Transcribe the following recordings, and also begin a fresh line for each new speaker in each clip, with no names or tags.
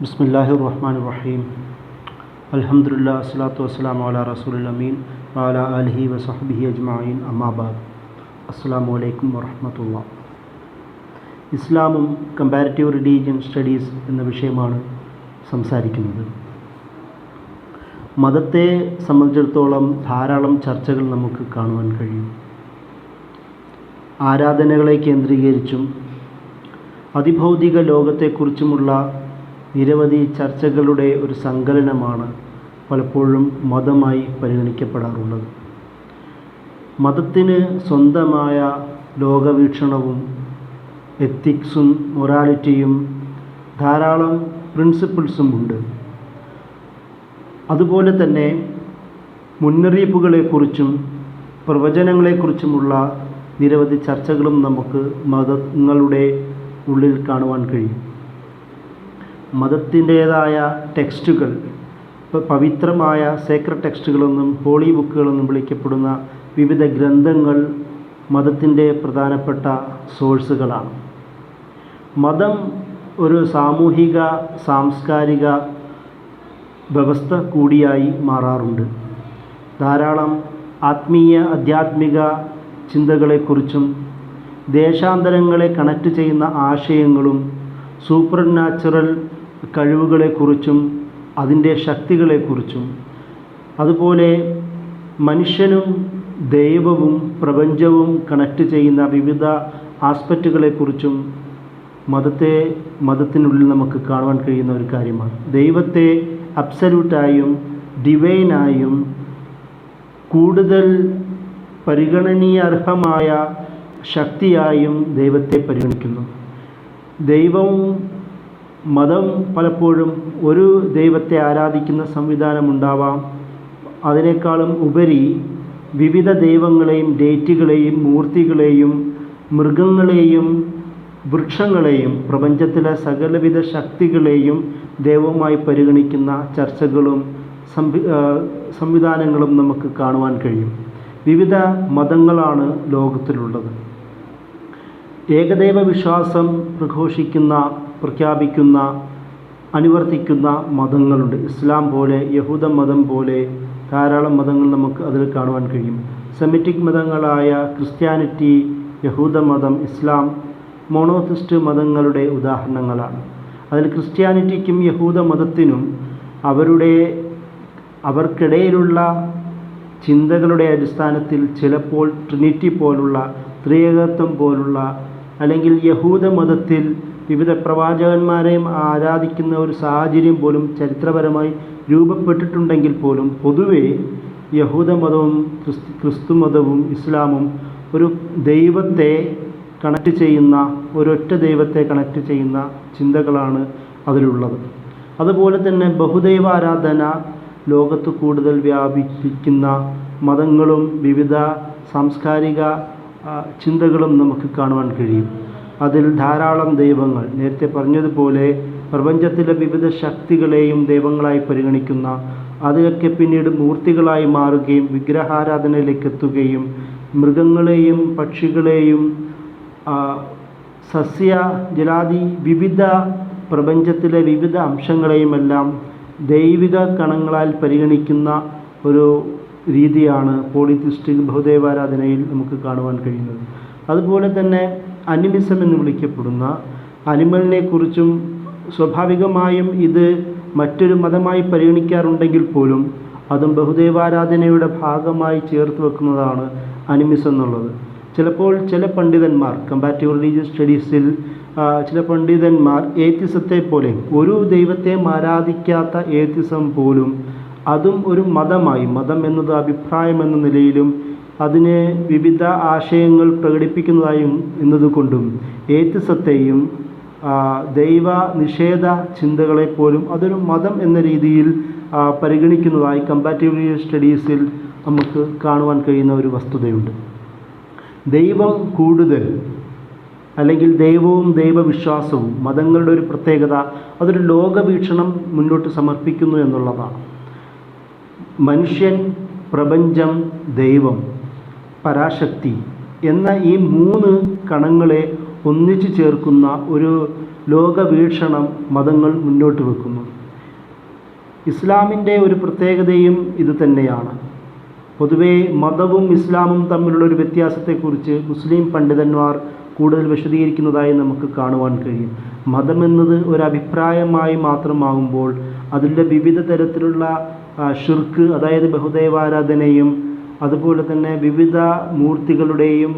ബിസ്മില്ലാഹിർ റഹ്മാനിർ റഹീം. അൽഹംദുലില്ലാഹി വസ്സലാത്തു വസ്സലാമു അലാ റസൂലിൽ അമീൻ വഅലാ ആലിഹി വസഹ്ബിഹി അജ്മഈൻ. അമ്മാ ബഅദ്. അസ്സലാമു അലൈക്കും വറഹ്മത്തുള്ളാഹി. ഇസ്ലാമും കമ്പാരിറ്റീവ് റിലീജിയൻ സ്റ്റഡീസ് എന്ന വിഷയമാണ് സംസാരിക്കുന്നത്. മതത്തെ സംബന്ധിച്ചിടത്തോളം ധാരാളം ചർച്ചകൾ നമുക്ക് കാണുവാൻ കഴിയും. ആരാധനകളെ കേന്ദ്രീകരിച്ചും അതിഭൗതിക ലോകത്തെക്കുറിച്ചുമുള്ള നിരവധി ചർച്ചകളുടെ ഒരു സങ്കലനമാണ് പലപ്പോഴും മതമായി പരിഗണിക്കപ്പെടാറുള്ളത്. മതത്തിന് സ്വന്തമായ ലോകവീക്ഷണവും എത്തിക്സും മൊറാലിറ്റിയും ധാരാളം പ്രിൻസിപ്പിൾസും ഉണ്ട്. അതുപോലെ തന്നെ മുന്നറിയിപ്പുകളെക്കുറിച്ചും പ്രവചനങ്ങളെക്കുറിച്ചുമുള്ള നിരവധി ചർച്ചകളും നമുക്ക് മതങ്ങളുടെ ഉള്ളിൽ കാണുവാൻ കഴിയും. മതത്തിൻ്റേതായ ടെക്സ്റ്റുകൾ, പവിത്രമായ സേക്രഡ് ടെക്സ്റ്റുകളെന്നും ഹോളി ബുക്കുകളെന്നും വിളിക്കപ്പെടുന്ന വിവിധ ഗ്രന്ഥങ്ങൾ മതത്തിൻ്റെ പ്രധാനപ്പെട്ട സോഴ്സുകളാണ്. മതം ഒരു സാമൂഹിക സാംസ്കാരിക വ്യവസ്ഥ കൂടിയായി മാറാറുണ്ട്. ധാരാളം ആധ്യാത്മിക ചിന്തകളെക്കുറിച്ചും ദേശാന്തരങ്ങളെ കണക്റ്റ് ചെയ്യുന്ന ആശയങ്ങളും സൂപ്പർ നാച്ചുറൽ കഴിവുകളെക്കുറിച്ചും അതിൻ്റെ ശക്തികളെക്കുറിച്ചും അതുപോലെ മനുഷ്യനും ദൈവവും പ്രപഞ്ചവും കണക്റ്റ് ചെയ്യുന്ന വിവിധ ആസ്പെക്റ്റുകളെക്കുറിച്ചും മതത്തിനുള്ളിൽ നമുക്ക് കാണുവാൻ കഴിയുന്ന ഒരു കാര്യമാണ്. ദൈവത്തെ അബ്സല്യൂട്ടായും ഡിവൈനായും കൂടുതൽ പരിഗണനീയാർഹമായ ശക്തിയായും ദൈവത്തെ പരിഗണിക്കുന്നു. ദൈവവും മതം പലപ്പോഴും ഒരു ദൈവത്തെ ആരാധിക്കുന്ന സംവിധാനമുണ്ടാവാം. അതിനേക്കാളും ഉപരി വിവിധ ദൈവങ്ങളെയും ഡേറ്റുകളെയും മൂർത്തികളെയും മൃഗങ്ങളെയും വൃക്ഷങ്ങളെയും പ്രപഞ്ചത്തിലെ സകലവിധ ശക്തികളെയും ദൈവമായി പരിഗണിക്കുന്ന ചർച്ചകളും സംവിധാനങ്ങളും നമുക്ക് കാണുവാൻ കഴിയും. വിവിധ മതങ്ങളാണ് ലോകത്തിലുള്ളത്. ഏകദൈവ വിശ്വാസം പ്രഖ്യാപിക്കുന്ന അനുവർത്തിക്കുന്ന മതങ്ങളുണ്ട്. ഇസ്ലാം പോലെ, യഹൂദ മതം പോലെ ധാരാളം മതങ്ങൾ നമുക്ക് അതിൽ കാണുവാൻ കഴിയും. സെമിറ്റിക് മതങ്ങളായ ക്രിസ്ത്യാനിറ്റി, യഹൂദ മതം, ഇസ്ലാം മോണോത്തിസ്റ്റ് മതങ്ങളുടെ ഉദാഹരണങ്ങളാണ്. അതിൽ ക്രിസ്ത്യാനിറ്റിക്കും യഹൂദ മതത്തിനും അവർക്കിടയിലുള്ള ചിന്തകളുടെ അടിസ്ഥാനത്തിൽ ചിലപ്പോൾ ട്രിനിറ്റി പോലുള്ള, ത്രിയേകത്വം പോലുള്ള, അല്ലെങ്കിൽ യഹൂദ മതത്തിൽ വിവിധ പ്രവാചകന്മാരെയും ആരാധിക്കുന്ന ഒരു സാഹചര്യം പോലും ചരിത്രപരമായി രൂപപ്പെട്ടിട്ടുണ്ടെങ്കിൽ പോലും പൊതുവെ യഹൂദ മതവും ക്രിസ്തു മതവും ഇസ്ലാമും ഒരു ദൈവത്തെ കണക്റ്റ് ചെയ്യുന്ന, ഒരൊറ്റ ദൈവത്തെ കണക്റ്റ് ചെയ്യുന്ന ചിന്തകളാണ് അതിലുള്ളത്. അതുപോലെ തന്നെ ബഹുദൈവ ആരാധന ലോകത്ത് കൂടുതൽ വ്യാപിപ്പിക്കുന്ന മതങ്ങളും വിവിധ സാംസ്കാരിക ചിന്തകളും നമുക്ക് കാണുവാൻ കഴിയും. അതിൽ ധാരാളം ദൈവങ്ങൾ, നേരത്തെ പറഞ്ഞതുപോലെ പ്രപഞ്ചത്തിലെ വിവിധ ശക്തികളെയും ദൈവങ്ങളായി പരിഗണിക്കുന്ന, അതൊക്കെ പിന്നീട് മൂർത്തികളായി മാറുകയും വിഗ്രഹാരാധനയിലേക്ക് എത്തുകയും മൃഗങ്ങളെയും പക്ഷികളെയും സസ്യ ജലാദി വിവിധ പ്രപഞ്ചത്തിലെ വിവിധ അംശങ്ങളെയുമെല്ലാം ദൈവിക കണങ്ങളാൽ പരിഗണിക്കുന്ന ഒരു രീതിയാണ് പോളിത്തിസ്റ്റിക് ബഹുദൈവാരാധനയിൽ നമുക്ക് കാണുവാൻ കഴിയുന്നത്. അതുപോലെ തന്നെ അനിമിസം എന്ന് വിളിക്കപ്പെടുന്ന അനിമലിനെ കുറിച്ചും സ്വാഭാവികമായും ഇത് മറ്റൊരു മതമായി പരിഗണിക്കാറുണ്ടെങ്കിൽ പോലും അതും ബഹുദൈവാരാധനയുടെ ഭാഗമായി ചേർത്ത് വെക്കുന്നതാണ് അനിമിസം എന്നുള്ളത്. ചിലപ്പോൾ ചില പണ്ഡിതന്മാർ, കമ്പാരിറ്റീവ് റിലീജിയസ് സ്റ്റഡീസിൽ ചില പണ്ഡിതന്മാർ ഏത്തിസത്തെ പോലെ, ഒരു ദൈവത്തെയും ആരാധിക്കാത്ത ഏത്തിസം പോലും അതും ഒരു മതമായി, മതം എന്നത് അഭിപ്രായം എന്ന നിലയിലും അതിന് വിവിധ ആശയങ്ങൾ പ്രകടിപ്പിക്കുന്നതായും എന്നതുകൊണ്ടും ഏത്തിസത്തെയും ദൈവ നിഷേധ ചിന്തകളെപ്പോലും അതൊരു മതം എന്ന രീതിയിൽ പരിഗണിക്കുന്നതായി കമ്പാരിറ്റീവ് റിലീജിയസ് സ്റ്റഡീസിൽ നമുക്ക് കാണുവാൻ കഴിയുന്ന ഒരു വസ്തുതയുണ്ട്. ദൈവം കൂടുതൽ, അല്ലെങ്കിൽ ദൈവവും ദൈവവിശ്വാസവും മതങ്ങളുടെ ഒരു പ്രത്യേകത, അതൊരു ലോകവീക്ഷണം മുന്നോട്ട് സമർപ്പിക്കുന്നു എന്നുള്ളതാണ്. മനുഷ്യൻ, പ്രപഞ്ചം, ദൈവം, പരാശക്തി എന്ന ഈ മൂന്ന് കണങ്ങളെ ഒന്നിച്ചു ചേർക്കുന്ന ഒരു ലോകവീക്ഷണം മതങ്ങൾ മുന്നോട്ട് വെക്കുന്നു. ഇസ്ലാമിൻ്റെ ഒരു പ്രത്യേകതയും ഇത് തന്നെയാണ്. പൊതുവേ മതവും ഇസ്ലാമും തമ്മിലുള്ള ഒരു വ്യത്യാസത്തെക്കുറിച്ച് മുസ്ലിം പണ്ഡിതന്മാർ കൂടുതൽ വിശദീകരിക്കുന്നതായി നമുക്ക് കാണുവാൻ കഴിയും. മതമെന്നത് ഒരു അഭിപ്രായമായി മാത്രമാകുമ്പോൾ അതിൻ്റെ വിവിധ തരത്തിലുള്ള ഷിർക്ക്, അതായത് ബഹുദൈവാരാധനയും അതുപോലെ തന്നെ വിവിധ മൂർത്തികളുടെയും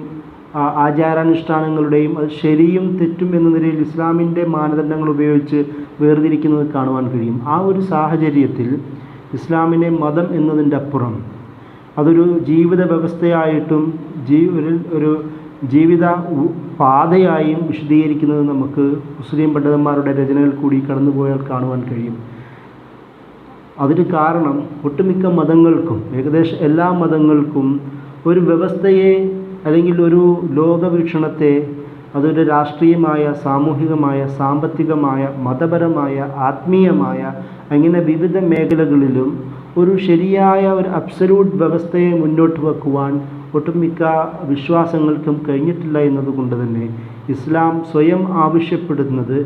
ആചാരാനുഷ്ഠാനങ്ങളുടെയും അത് ശരിയും തെറ്റും എന്ന നിലയിൽ ഇസ്ലാമിൻ്റെ മാനദണ്ഡങ്ങൾ ഉപയോഗിച്ച് വേർതിരിക്കുന്നത് കാണുവാൻ കഴിയും. ആ ഒരു സാഹചര്യത്തിൽ ഇസ്ലാമിനെ മതം എന്നതിൻ്റെ അപ്പുറം അതൊരു ജീവിത വ്യവസ്ഥയായിട്ടും ഒരു ജീവിത പാതയായും വിശദീകരിക്കുന്നത് നമുക്ക് മുസ്ലിം പണ്ഡിതന്മാരുടെ രചനകൾ കൂടി കടന്നുപോയാൽ കാണുവാൻ കഴിയും. അതിന് കാരണം ഒട്ടുമിക്ക മതങ്ങൾക്കും, ഏകദേശം എല്ലാ മതങ്ങൾക്കും ഒരു വ്യവസ്ഥയെ അല്ലെങ്കിൽ ഒരു ലോകവീക്ഷണത്തെ അതൊരു രാഷ്ട്രീയമായ, സാമൂഹികമായ, സാമ്പത്തികമായ, മതപരമായ, ആത്മീയമായ അങ്ങനെ വിവിധ മേഖലകളിലും ഒരു ശരിയായ ഒരു അബ്സല്യൂട്ട് വ്യവസ്ഥയെ മുന്നോട്ട് വെക്കുവാൻ ഒട്ടുമിക്ക വിശ്വാസങ്ങൾക്കും കഴിഞ്ഞിട്ടില്ല എന്നതുകൊണ്ട് തന്നെ ഇസ്ലാം സ്വയം ആവശ്യപ്പെടുന്നത്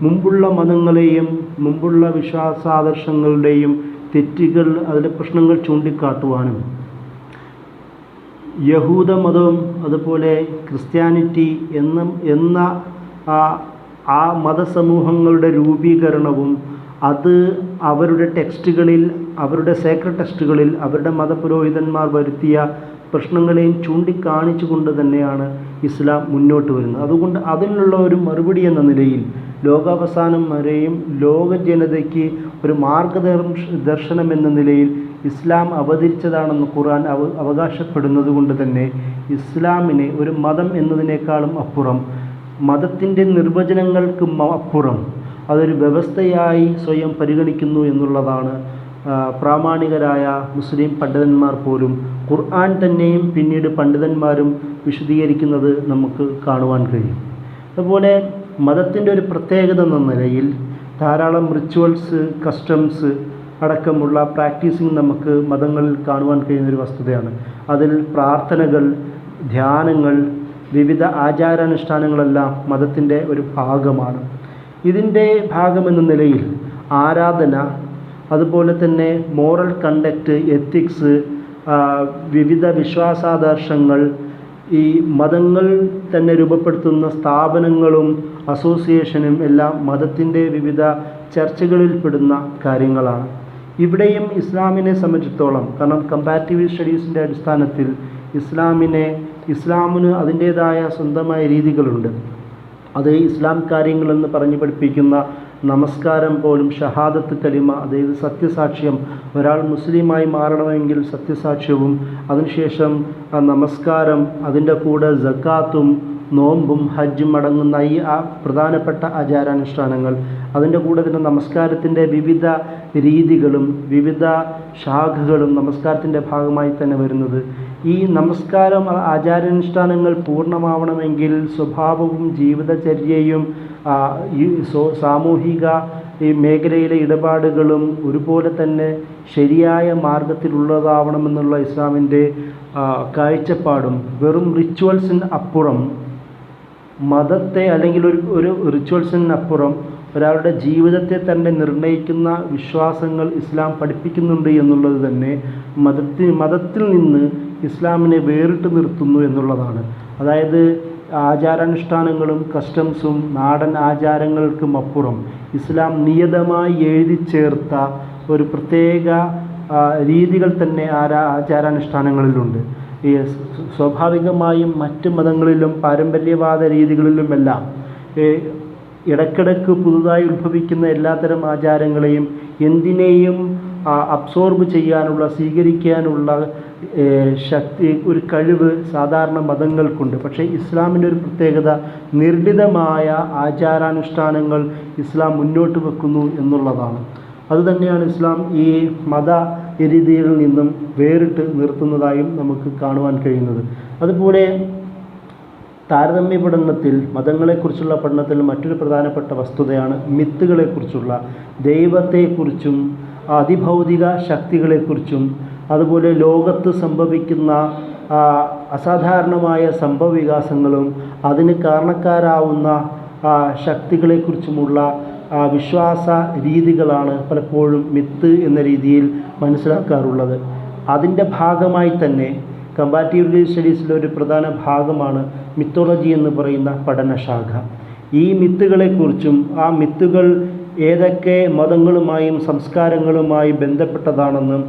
മുമ്പുള്ള മതങ്ങളെയും മുമ്പുള്ള വിശ്വാസാദർശങ്ങളുടെയും തെറ്റുകൾ, അതിലെ പ്രശ്നങ്ങൾ ചൂണ്ടിക്കാട്ടുവാനും യഹൂദ മതവും അതുപോലെ ക്രിസ്ത്യാനിറ്റി എന്ന ആ മതസമൂഹങ്ങളുടെ രൂപീകരണവും അത് അവരുടെ ടെക്സ്റ്റുകളിൽ, അവരുടെ സേക്രഡ് ടെക്സ്റ്റുകളിൽ അവരുടെ മതപുരോഹിതന്മാർ വരുത്തിയ പ്രശ്നങ്ങളെയും ചൂണ്ടിക്കാണിച്ചു കൊണ്ട് തന്നെയാണ് ഇസ്ലാം മുന്നോട്ട് വരുന്നത്. അതുകൊണ്ട് അതിനുള്ള ഒരു മറുപടി എന്ന നിലയിൽ ലോകാവസാനം വരെയും ലോക ജനതയ്ക്ക് ഒരു മാർഗദർശനം എന്ന നിലയിൽ ഇസ്ലാം അവതരിച്ചതാണെന്ന് ഖുർആൻ അവകാശപ്പെടുന്നത് കൊണ്ട് തന്നെ ഇസ്ലാമിനെ ഒരു മതം എന്നതിനേക്കാളും അപ്പുറം, മതത്തിൻ്റെ നിർവചനങ്ങൾക്ക് അപ്പുറം അതൊരു വ്യവസ്ഥയായി സ്വയം പരിഗണിക്കുന്നു എന്നുള്ളതാണ് പ്രാമാണികരായ മുസ്ലിം പണ്ഡിതന്മാർ പോലും ഖുർആൻ തന്നെയും പിന്നീട് പണ്ഡിതന്മാരും വിശദീകരിക്കുന്നത് നമുക്ക് കാണുവാൻ കഴിയും. അതുപോലെ മതത്തിൻ്റെ ഒരു പ്രത്യേകത എന്ന നിലയിൽ ധാരാളം റിച്വൽസ്, കസ്റ്റംസ് അടക്കമുള്ള പ്രാക്ടീസിങ് നമുക്ക് മതങ്ങളിൽ കാണുവാൻ കഴിയുന്നൊരു വസ്തുതയാണ്. അതിൽ പ്രാർത്ഥനകൾ, ധ്യാനങ്ങൾ, വിവിധ ആചാരാനുഷ്ഠാനങ്ങളെല്ലാം മതത്തിൻ്റെ ഒരു ഭാഗമാണ്. ഇതിൻ്റെ ഭാഗമെന്ന നിലയിൽ ആരാധന, അതുപോലെ തന്നെ മോറൽ കണ്ടക്റ്റ്, എത്തിക്സ്, വിവിധ വിശ്വാസാദർശങ്ങൾ, ഈ മതങ്ങൾ തന്നെ രൂപപ്പെടുത്തുന്ന സ്ഥാപനങ്ങളും അസോസിയേഷനും എല്ലാം മതത്തിൻ്റെ വിവിധ ചർച്ചകളിൽപ്പെടുന്ന കാര്യങ്ങളാണ്. ഇവിടെയും ഇസ്ലാമിനെ സംബന്ധിച്ചിടത്തോളം, കാരണം കമ്പാരിറ്റീവ് സ്റ്റഡീസിൻ്റെ അടിസ്ഥാനത്തിൽ ഇസ്ലാമിന് അതിൻ്റേതായ സ്വന്തമായ രീതികളുണ്ട്. അത് ഇസ്ലാം കാര്യങ്ങളെന്ന് പറഞ്ഞു പഠിപ്പിക്കുന്ന നമസ്കാരം പോലും ഷഹാദത്ത് കലിമ, അതായത് സത്യസാക്ഷ്യം, ഒരാൾ മുസ്ലിമായി മാറണമെങ്കിൽ സത്യസാക്ഷ്യവും അതിനുശേഷം നമസ്കാരം, അതിൻ്റെ കൂടെ സക്കാത്തും നോമ്പും ഹജ്ജും അടങ്ങുന്ന ഈ പ്രധാനപ്പെട്ട ആചാരാനുഷ്ഠാനങ്ങൾ, അതിൻ്റെ കൂടെ തന്നെ നമസ്കാരത്തിൻ്റെ വിവിധ രീതികളും വിവിധ ശാഖകളും നമസ്കാരത്തിൻ്റെ ഭാഗമായി തന്നെ വരുന്നത്. ഈ നമസ്കാരം ആചാരാനുഷ്ഠാനങ്ങൾ പൂർണ്ണമാവണമെങ്കിൽ സ്വഭാവവും ജീവിതചര്യയും ഈ സാമൂഹിക ഈ മേഖലയിലെ ഇടപാടുകളും ഒരുപോലെ തന്നെ ശരിയായ മാർഗത്തിലുള്ളതാവണമെന്നുള്ള ഇസ്ലാമിൻ്റെ കാഴ്ചപ്പാടും വെറും റിച്വൽസിന് അപ്പുറം മതത്തെ അല്ലെങ്കിൽ ഒരു റിച്വൽസിനപ്പുറം ഒരാളുടെ ജീവിതത്തെ തന്നെ നിർണ്ണയിക്കുന്ന വിശ്വാസങ്ങൾ ഇസ്ലാം പഠിപ്പിക്കുന്നുണ്ട് എന്നുള്ളത് തന്നെ മതത്തിൽ നിന്ന് ഇസ്ലാമിനെ വേറിട്ട് നിർത്തുന്നു എന്നുള്ളതാണ്. അതായത് ആചാരാനുഷ്ഠാനങ്ങളും കസ്റ്റംസും നാടൻ ആചാരങ്ങൾക്കും അപ്പുറം ഇസ്ലാം നിയതമായി എഴുതി ചേർത്ത ഒരു പ്രത്യേക രീതികൾ തന്നെ ആചാരാനുഷ്ഠാനങ്ങളിലുണ്ട്. ഈ സ്വാഭാവികമായും മറ്റ് മതങ്ങളിലും പാരമ്പര്യവാദ രീതികളിലുമെല്ലാം ഇടയ്ക്കിടയ്ക്ക് പുതുതായി ഉത്ഭവിക്കുന്ന എല്ലാത്തരം ആചാരങ്ങളെയും എന്തിനേയും അബ്സോർബ് ചെയ്യാനുള്ള, സ്വീകരിക്കാനുള്ള ശക്തി, ഒരു കഴിവ് സാധാരണ മതങ്ങൾക്കുണ്ട്. പക്ഷേ ഇസ്ലാമിൻ്റെ ഒരു പ്രത്യേകത നിർണിതമായ ആചാരാനുഷ്ഠാനങ്ങൾ ഇസ്ലാം മുന്നോട്ട് വെക്കുന്നു എന്നുള്ളതാണ്. അതുതന്നെയാണ് ഇസ്ലാം ഈ മത രീതിയിൽ നിന്നും വേറിട്ട് നിർത്തുന്നതായും നമുക്ക് കാണുവാൻ കഴിയുന്നത്. അതുപോലെ താരതമ്യ പഠനത്തിൽ, മതങ്ങളെക്കുറിച്ചുള്ള പഠനത്തിൽ മറ്റൊരു പ്രധാനപ്പെട്ട വസ്തുതയാണ് മിത്തുകളെക്കുറിച്ചുള്ള, ദൈവത്തെക്കുറിച്ചും അതിഭൗതിക ശക്തികളെക്കുറിച്ചും അതുപോലെ ലോകത്ത് സംഭവിക്കുന്ന അസാധാരണമായ സംഭവവികാസങ്ങളും അതിന് കാരണക്കാരാവുന്ന ശക്തികളെക്കുറിച്ചുമുള്ള വിശ്വാസ രീതികളാണ് പലപ്പോഴും മിത്ത് എന്ന രീതിയിൽ മനസ്സിലാക്കാറുള്ളത്. അതിൻ്റെ ഭാഗമായി തന്നെ കമ്പാരിറ്റീവ് റിലീജിയസ് സ്റ്റഡീസിലെ ഒരു പ്രധാന ഭാഗമാണ് മിത്തോളജി എന്ന് പറയുന്ന പഠനശാഖ. ഈ മിത്തുകളെക്കുറിച്ചും ആ മിത്തുകൾ ഏതൊക്കെ മതങ്ങളുമായും സംസ്കാരങ്ങളുമായി ബന്ധപ്പെട്ടതാണെന്നും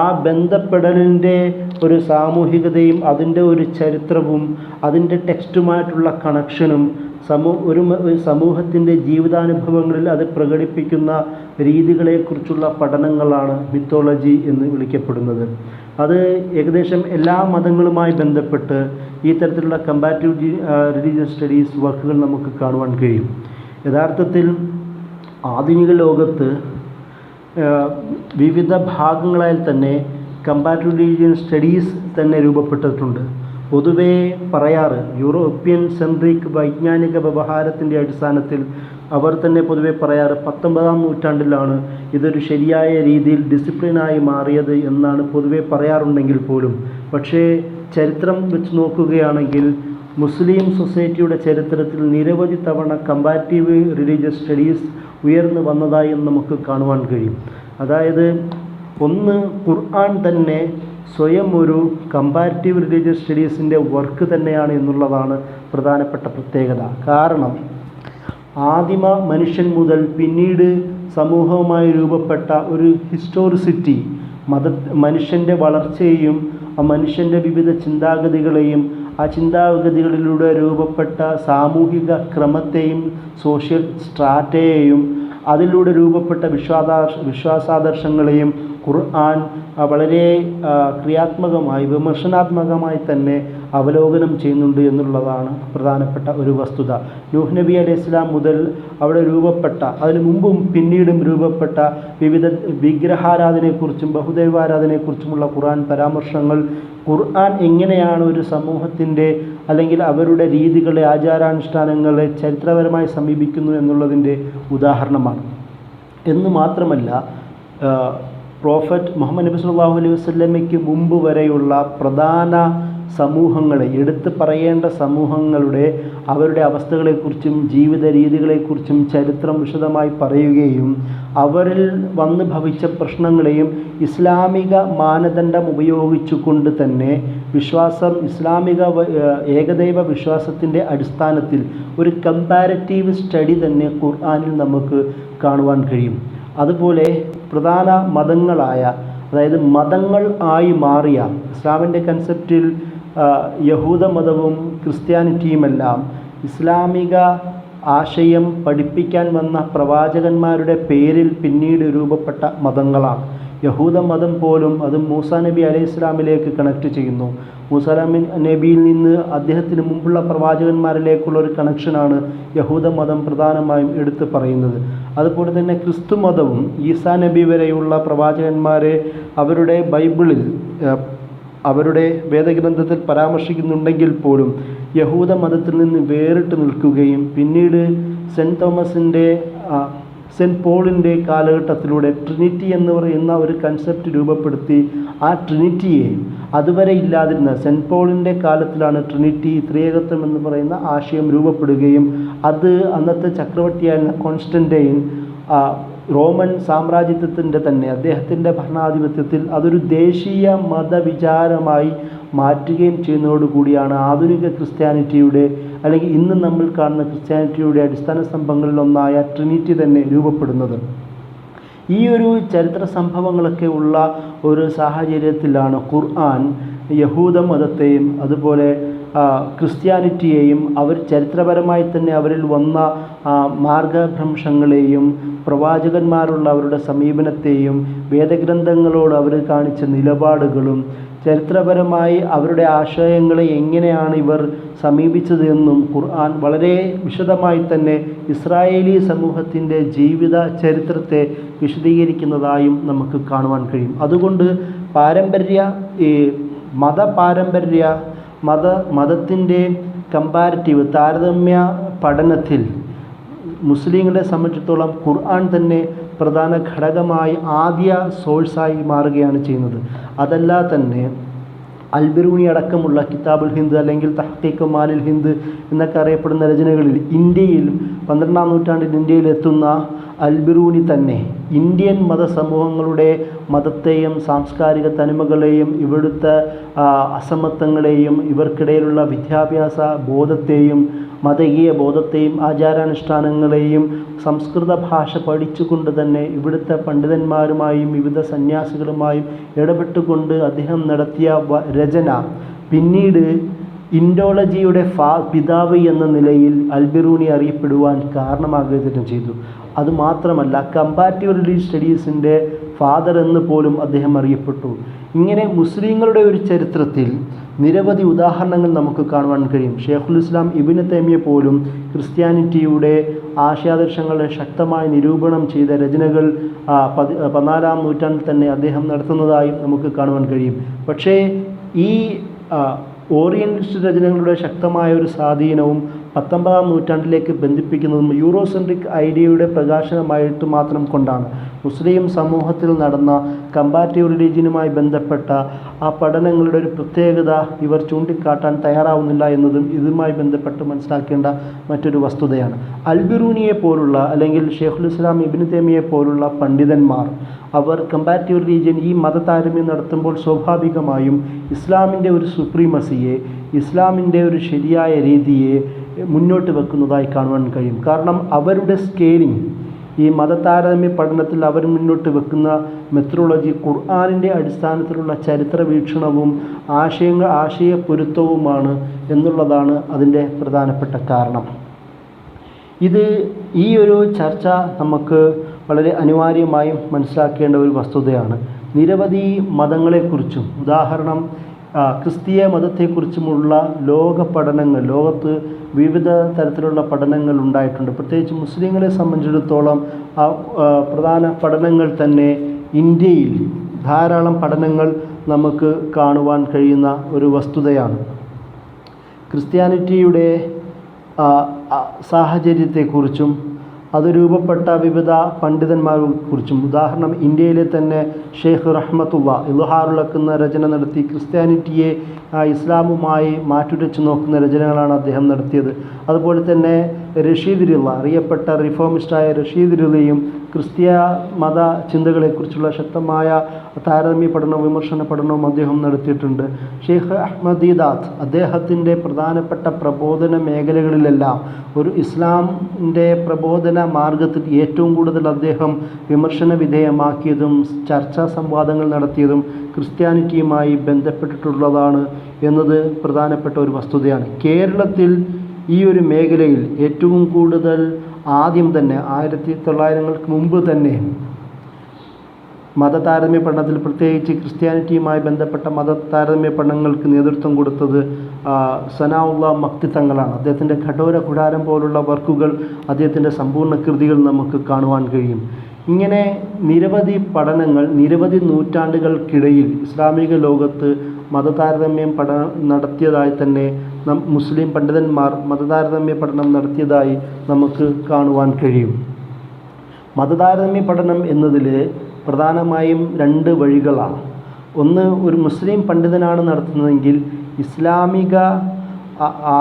ആ ബന്ധപ്പെടലിൻ്റെ ഒരു സാമൂഹികതയും അതിൻ്റെ ഒരു ചരിത്രവും അതിൻ്റെ ടെക്സ്റ്റുമായിട്ടുള്ള കണക്ഷനും ഒരു സമൂഹത്തിൻ്റെ ജീവിതാനുഭവങ്ങളിൽ അത് പ്രകടിപ്പിക്കുന്ന രീതികളെക്കുറിച്ചുള്ള പഠനങ്ങളാണ് മിത്തോളജി എന്ന് വിളിക്കപ്പെടുന്നത്. അത് ഏകദേശം എല്ലാ മതങ്ങളുമായി ബന്ധപ്പെട്ട് ഈ തരത്തിലുള്ള കമ്പാരിറ്റീവ് റിലീജിയസ് സ്റ്റഡീസ് വർക്കുകൾ നമുക്ക് കാണുവാൻ കഴിയും. യഥാർത്ഥത്തിൽ ആധുനിക ലോകത്ത് വിവിധ ഭാഗങ്ങളായി തന്നെ കമ്പാരിറ്റീവ് റിലീജിയൻ സ്റ്റഡീസ് തന്നെ രൂപപ്പെട്ടിട്ടുണ്ട്. പൊതുവേ പറയാറ് യൂറോപ്യൻ സെൻട്രിക് വൈജ്ഞാനിക വ്യവഹാരത്തിൻ്റെ അടിസ്ഥാനത്തിൽ അവർ തന്നെ പൊതുവെ പറയാറ് 19-ാം നൂറ്റാണ്ടിലാണ് ഇതൊരു ശരിയായ രീതിയിൽ ഡിസിപ്ലിനായി മാറിയത് എന്നാണ് പൊതുവെ പറയാറുണ്ടെങ്കിൽ പോലും, പക്ഷേ ചരിത്രം വെച്ച് നോക്കുകയാണെങ്കിൽ മുസ്ലിം സൊസൈറ്റിയുടെ ചരിത്രത്തിൽ നിരവധി തവണ കമ്പാരിറ്റീവ് റിലീജിയസ് സ്റ്റഡീസ് ഉയർന്നു വന്നതായി നമുക്ക് കാണുവാൻ കഴിയും. അതായത് ഒന്ന്, ഖുർആൻ തന്നെ സ്വയം ഒരു കമ്പാരിറ്റീവ് റിലീജിയസ് സ്റ്റഡീസിൻ്റെ വർക്ക് തന്നെയാണ് എന്നുള്ളതാണ് പ്രധാനപ്പെട്ട പ്രത്യേകത. കാരണം ആദിമ മനുഷ്യൻ മുതൽ പിന്നീട് സമൂഹവുമായി രൂപപ്പെട്ട ഒരു ഹിസ്റ്റോറിസിറ്റി മനുഷ്യൻ്റെ വളർച്ചയെയും ആ മനുഷ്യൻ്റെ വിവിധ ചിന്താഗതികളെയും ആ ചിന്താഗതികളിലൂടെ രൂപപ്പെട്ട സാമൂഹിക ക്രമത്തെയും സോഷ്യൽ സ്ട്രാറ്റയെയും അതിലൂടെ രൂപപ്പെട്ട വിശ്വാസാദർശങ്ങളെയും ഖുർആൻ വളരെ ക്രിയാത്മകമായി വിമർശനാത്മകമായി തന്നെ അവലോകനം ചെയ്യുന്നുണ്ട് എന്നുള്ളതാണ് പ്രധാനപ്പെട്ട ഒരു വസ്തുത. നൂഹ് നബി അലൈഹി ഇസ്ലാം മുതൽ അവിടെ രൂപപ്പെട്ട, അതിനു മുമ്പും പിന്നീടും രൂപപ്പെട്ട വിവിധ വിഗ്രഹാരാധനയെക്കുറിച്ചും ബഹുദൈവാരാധനയെക്കുറിച്ചുമുള്ള ഖുർആൻ പരാമർശങ്ങൾ ഖുർആൻ എങ്ങനെയാണ് ഒരു സമൂഹത്തിൻ്റെ അല്ലെങ്കിൽ അവരുടെ രീതികളെ ആചാരാനുഷ്ഠാനങ്ങളെ ചരിത്രപരമായി സമീപിക്കുന്നു എന്നുള്ളതിൻ്റെ ഉദാഹരണമാണ്. എന്ന് മാത്രമല്ല, പ്രോഫറ്റ് മുഹമ്മദ് നബി സല്ലല്ലാഹു അലൈഹി വസല്ലമയ്ക്ക് മുമ്പ് വരെയുള്ള പ്രധാന സമൂഹങ്ങളെ, എടുത്തു പറയേണ്ട സമൂഹങ്ങളുടെ അവരുടെ അവസ്ഥകളെക്കുറിച്ചും ജീവിത രീതികളെക്കുറിച്ചും ചരിത്രം വിശദമായി പറയുകയും അവരിൽ വന്ന് ഭവിച്ച പ്രശ്നങ്ങളെയും ഇസ്ലാമിക മാനദണ്ഡം ഉപയോഗിച്ചുകൊണ്ട് തന്നെ ഇസ്ലാമിക ഏകദൈവ വിശ്വാസത്തിൻ്റെ അടിസ്ഥാനത്തിൽ ഒരു കമ്പാരിറ്റീവ് സ്റ്റഡി തന്നെ ഖുർആനിൽ നമുക്ക് കാണുവാൻ കഴിയും. അതുപോലെ പ്രധാന മതങ്ങളായ, അതായത് മതങ്ങൾ ആയി മാറിയ ഇസ്ലാമിൻ്റെ കൺസെപ്റ്റിൽ യഹൂദ മതവും ക്രിസ്ത്യാനിറ്റിയുമെല്ലാം ഇസ്ലാമിക ആശയം പഠിപ്പിക്കാൻ വന്ന പ്രവാചകന്മാരുടെ പേരിൽ പിന്നീട് രൂപപ്പെട്ട മതങ്ങളാണ്. യഹൂദ മതം പോലും അത് മൂസാ നബി അലൈഹി ഇസ്ലാമിലേക്ക് കണക്ട് ചെയ്യുന്നു. മൂസാ നബിയിൽ നിന്ന് അദ്ദേഹത്തിന് മുമ്പുള്ള പ്രവാചകന്മാരിലേക്കുള്ള ഒരു കണക്ഷനാണ് യഹൂദ മതം പ്രധാനമായും എടുത്തു പറയുന്നത്. അതുപോലെ തന്നെ ക്രിസ്തു മതവും ഈസാ നബി വരെയുള്ള പ്രവാചകന്മാരെ അവരുടെ ബൈബിളിൽ അവരുടെ വേദഗ്രന്ഥത്തിൽ പരാമർശിക്കുന്നുണ്ടെങ്കിൽ പോലും യഹൂദ മതത്തിൽ നിന്ന് വേറിട്ട് നിൽക്കുകയും പിന്നീട് സെൻറ്റ് പോളിൻ്റെ കാലഘട്ടത്തിലൂടെ ട്രിനിറ്റി എന്ന് പറയുന്ന ഒരു കൺസെപ്റ്റ് രൂപപ്പെടുത്തി ആ ട്രിനിറ്റിയെ അതുവരെ ഇല്ലാതിരുന്ന സെൻറ്റ് പോളിൻ്റെ കാലത്തിലാണ് ട്രിനിറ്റി, ത്രിയേകത്വം എന്ന് പറയുന്ന ആശയം രൂപപ്പെടുകയും അത് അന്നത്തെ ചക്രവർത്തിയായിരുന്ന കോൺസ്റ്റന്റൈൻ റോമൻ സാമ്രാജ്യത്തിൻ്റെ തന്നെ അദ്ദേഹത്തിൻ്റെ ഭരണാധിപത്യത്തിൽ അതൊരു ദേശീയ മതവിചാരമായി മാറ്റുകയും ചെയ്യുന്നതോടുകൂടിയാണ് ആധുനിക ക്രിസ്ത്യാനിറ്റിയുടെ അല്ലെങ്കിൽ ഇന്ന് നമ്മൾ കാണുന്ന ക്രിസ്ത്യാനിറ്റിയുടെ അടിസ്ഥാന സ്തംഭങ്ങളിലൊന്നായ ട്രിനിറ്റി തന്നെ രൂപപ്പെടുന്നത്. ഈ ഒരു ചരിത്ര സംഭവങ്ങളൊക്കെ ഉള്ള ഒരു സാഹചര്യത്തിലാണ് ഖുർആൻ യഹൂദ മതത്തെയും അതുപോലെ ക്രിസ്ത്യാനിറ്റിയെയും അവർ ചരിത്രപരമായി തന്നെ അവരിൽ വന്ന മാർഗഭ്രംശങ്ങളെയും പ്രവാചകന്മാരുള്ള അവരുടെ സമീപനത്തെയും വേദഗ്രന്ഥങ്ങളോട് അവർ കാണിച്ച നിലപാടുകളും ചരിത്രപരമായി അവരുടെ ആശയങ്ങളെ എങ്ങനെയാണ് ഇവർ സമീപിച്ചത് എന്നും ഖുർആൻ വളരെ വിശദമായി തന്നെ ഇസ്രായേലി സമൂഹത്തിൻ്റെ ജീവിത ചരിത്രത്തെ വിശദീകരിക്കുന്നതായും നമുക്ക് കാണുവാൻ കഴിയും. അതുകൊണ്ട് മതത്തിൻ്റെ കമ്പാരിറ്റീവ് താരതമ്യ പഠനത്തിൽ മുസ്ലിങ്ങളെ സംബന്ധിച്ചിടത്തോളം ഖുർആൻ തന്നെ പ്രധാന ഘടകമായി ആദ്യ സോഴ്സായി മാറുകയാണ് ചെയ്യുന്നത്. അതല്ല തന്നെ അൽബിറൂനി അടക്കമുള്ള കിതാബുൽ ഹിന്ദ് അല്ലെങ്കിൽ തഹ്ഖീഖ് മാലിൽ ഹിന്ദ് എന്നൊക്കെ അറിയപ്പെടുന്ന രചനകളിൽ ഇന്ത്യയിൽ 12-ാം നൂറ്റാണ്ടിൽ ഇന്ത്യയിലെത്തുന്ന അൽബിറൂനി തന്നെ ഇന്ത്യൻ മതസമൂഹങ്ങളുടെ മതത്തെയും സാംസ്കാരിക തനിമകളെയും ഇവിടുത്തെ അസമത്വങ്ങളെയും ഇവർക്കിടയിലുള്ള വിദ്യാഭ്യാസ ബോധത്തെയും മതകീയ ബോധത്തെയും ആചാരാനുഷ്ഠാനങ്ങളെയും സംസ്കൃത ഭാഷ പഠിച്ചുകൊണ്ട് തന്നെ ഇവിടുത്തെ പണ്ഡിതന്മാരുമായും വിവിധ സന്യാസികളുമായും ഇടപെട്ടുകൊണ്ട് അദ്ദേഹം നടത്തിയ രചന പിന്നീട് ഇൻഡോളജിയുടെ പിതാവ് എന്ന നിലയിൽ അൽബിറൂനി അറിയപ്പെടുവാൻ കാരണമാകുകയും ചെയ്തു. അതുമാത്രമല്ല, കമ്പാരിറ്റീവ് റിലീജിയസ് സ്റ്റഡീസിൻ്റെ ഫാദർ എന്ന് പോലും അദ്ദേഹം അറിയപ്പെട്ടു. ഇങ്ങനെ മുസ്ലിങ്ങളുടെ ഒരു ചരിത്രത്തിൽ നിരവധി ഉദാഹരണങ്ങൾ നമുക്ക് കാണുവാൻ കഴിയും. ഷെയ്ഖുൽ ഇസ്ലാം ഇബ്നു തൈമിയ പോലും ക്രിസ്ത്യാനിറ്റിയുടെ ആശയാദർശങ്ങളെ ശക്തമായി നിരൂപണം ചെയ്ത രചനകൾ 14-ാം നൂറ്റാണ്ടിൽ തന്നെ അദ്ദേഹം നടത്തുന്നതായും നമുക്ക് കാണുവാൻ കഴിയും. പക്ഷേ ഈ ഓറിയന്റലിസ്റ്റ് രചനകളുടെ ശക്തമായ ഒരു സ്വാധീനവും 19-ാം നൂറ്റാണ്ടിലേക്ക് ബന്ധിപ്പിക്കുന്നതും യൂറോസെൻട്രിക് ഐഡിയയുടെ പ്രകാശനമായിട്ട് മാത്രം കൊണ്ടാണ്. മുസ്ലിം സമൂഹത്തിൽ നടന്ന കമ്പാരിറ്റീവ് റിലീജിയനുമായി ബന്ധപ്പെട്ട ആ പഠനങ്ങളുടെ ഒരു പ്രത്യേകത ഇവർ ചൂണ്ടിക്കാട്ടാൻ തയ്യാറാവുന്നില്ല എന്നതും ഇതുമായി ബന്ധപ്പെട്ട് മനസ്സിലാക്കേണ്ട മറ്റൊരു വസ്തുതയാണ്. അൽബിറൂനിയെ പോലുള്ള അല്ലെങ്കിൽ ഷെയ്ഖുൽ ഇസ്ലാം ഇബ്നു തൈമിയെ പോലുള്ള പണ്ഡിതന്മാർ അവർ കമ്പാരിറ്റീവ് റിലീജിയൻ ഈ മതതാരതമ്യം നടത്തുമ്പോൾ സ്വാഭാവികമായും ഇസ്ലാമിൻ്റെ ഒരു സുപ്രീമസിയെ, ഇസ്ലാമിൻ്റെ ഒരു ശരിയായ രീതിയെ മുന്നോട്ട് വെക്കുന്നതായി കാണുവാൻ കഴിയും. കാരണം അവരുടെ സ്കെയിലിംഗ്, ഈ മതതാരതമ്യ പഠനത്തിൽ അവർ മുന്നോട്ട് വെക്കുന്ന മെത്തഡോളജി ഖുർആനിൻ്റെ അടിസ്ഥാനത്തിലുള്ള ചരിത്ര വീക്ഷണവും ആശയപ്പൊരുത്തവുമാണ് എന്നുള്ളതാണ് അതിൻ്റെ പ്രധാനപ്പെട്ട കാരണം. ഈ ഒരു ചർച്ച നമുക്ക് വളരെ അനിവാര്യമായും മനസ്സിലാക്കേണ്ട ഒരു വസ്തുതയാണ്. നിരവധി മതങ്ങളെക്കുറിച്ചും ഉദാഹരണം ക്രിസ്തീയ മതത്തെക്കുറിച്ചുമുള്ള ലോകത്ത് വിവിധ തരത്തിലുള്ള പഠനങ്ങൾ ഉണ്ടായിട്ടുണ്ട്. പ്രത്യേകിച്ച് മുസ്ലിങ്ങളെ സംബന്ധിച്ചിടത്തോളം പ്രധാന പഠനങ്ങൾ തന്നെ ഇന്ത്യയിൽ ധാരാളം പഠനങ്ങൾ നമുക്ക് കാണുവാൻ കഴിയുന്ന ഒരു വസ്തുതയാണ്. ക്രിസ്ത്യാനിറ്റിയുടെ സാഹചര്യത്തെക്കുറിച്ചും അത് രൂപപ്പെട്ട വിവിധ പണ്ഡിതന്മാരെക്കുറിച്ചും ഉദാഹരണം ഇന്ത്യയിലെ തന്നെ ഷെയ്ഖ് റഹ്മത്തുള്ള ഇൽഹാറുൽ ഹഖ് എന്ന രചന നടത്തി ക്രിസ്ത്യാനിറ്റിയെ ഇസ്ലാമുമായി മാറ്റുരച്ച് നോക്കുന്ന രചനകളാണ് അദ്ദേഹം നടത്തിയത്. അതുപോലെ തന്നെ റഷീദ് റിള, അറിയപ്പെട്ട റിഫോമിസ്റ്റായ റഷീദ് റിളയും ക്രിസ്തീയ മത ചിന്തകളെക്കുറിച്ചുള്ള ശക്തമായ താരതമ്യ പഠനവും വിമർശന പഠനവും അദ്ദേഹം നടത്തിയിട്ടുണ്ട്. ഷെയ്ഖ് അഹ്മദ് ദീദാത്ത് അദ്ദേഹത്തിൻ്റെ പ്രധാനപ്പെട്ട പ്രബോധന മേഖലകളിലെല്ലാം ഒരു ഇസ്ലാമിൻ്റെ പ്രബോധന മാർഗത്തിൽ ഏറ്റവും കൂടുതൽ അദ്ദേഹം വിമർശന വിധേയമാക്കിയതും ചർച്ചാ സംവാദങ്ങൾ നടത്തിയതും ക്രിസ്ത്യാനിറ്റിയുമായി ബന്ധപ്പെട്ടിട്ടുള്ളതാണ് എന്നത് പ്രധാനപ്പെട്ട ഒരു വസ്തുതയാണ്. കേരളത്തിൽ ഈ ഒരു മേഖലയിൽ ഏറ്റവും കൂടുതൽ ആദ്യം തന്നെ 1900-ങ്ങൾക്ക് മുമ്പ് തന്നെ മതതാരതമ്യ പഠനത്തിൽ പ്രത്യേകിച്ച് ക്രിസ്ത്യാനിറ്റിയുമായി ബന്ധപ്പെട്ട മതതാരതമ്യ പഠനങ്ങൾക്ക് നേതൃത്വം കൊടുത്തത് സനാഉള്ള മക്തി തങ്ങളാണ്. അദ്ദേഹത്തിൻ്റെ കഠോര കുടാരം പോലുള്ള വർക്കുകൾ, അദ്ദേഹത്തിൻ്റെ സമ്പൂർണ്ണ കൃതികൾ നമുക്ക് കാണുവാൻ കഴിയും. ഇങ്ങനെ നിരവധി പഠനങ്ങൾ നിരവധി നൂറ്റാണ്ടുകൾക്കിടയിൽ ഇസ്ലാമിക ലോകത്ത് മതതാരതമ്യം നടത്തിയതായി തന്നെ മുസ്ലിം പണ്ഡിതന്മാർ മതതാരതമ്യ പഠനം നടത്തിയതായി നമുക്ക് കാണുവാൻ കഴിയും. മതതാരതമ്യ പഠനം എന്നതിൽ പ്രധാനമായും 2 വഴികളാണ്. ഒന്ന്, ഒരു മുസ്ലിം പണ്ഡിതനാണ് നടത്തുന്നതെങ്കിൽ ഇസ്ലാമിക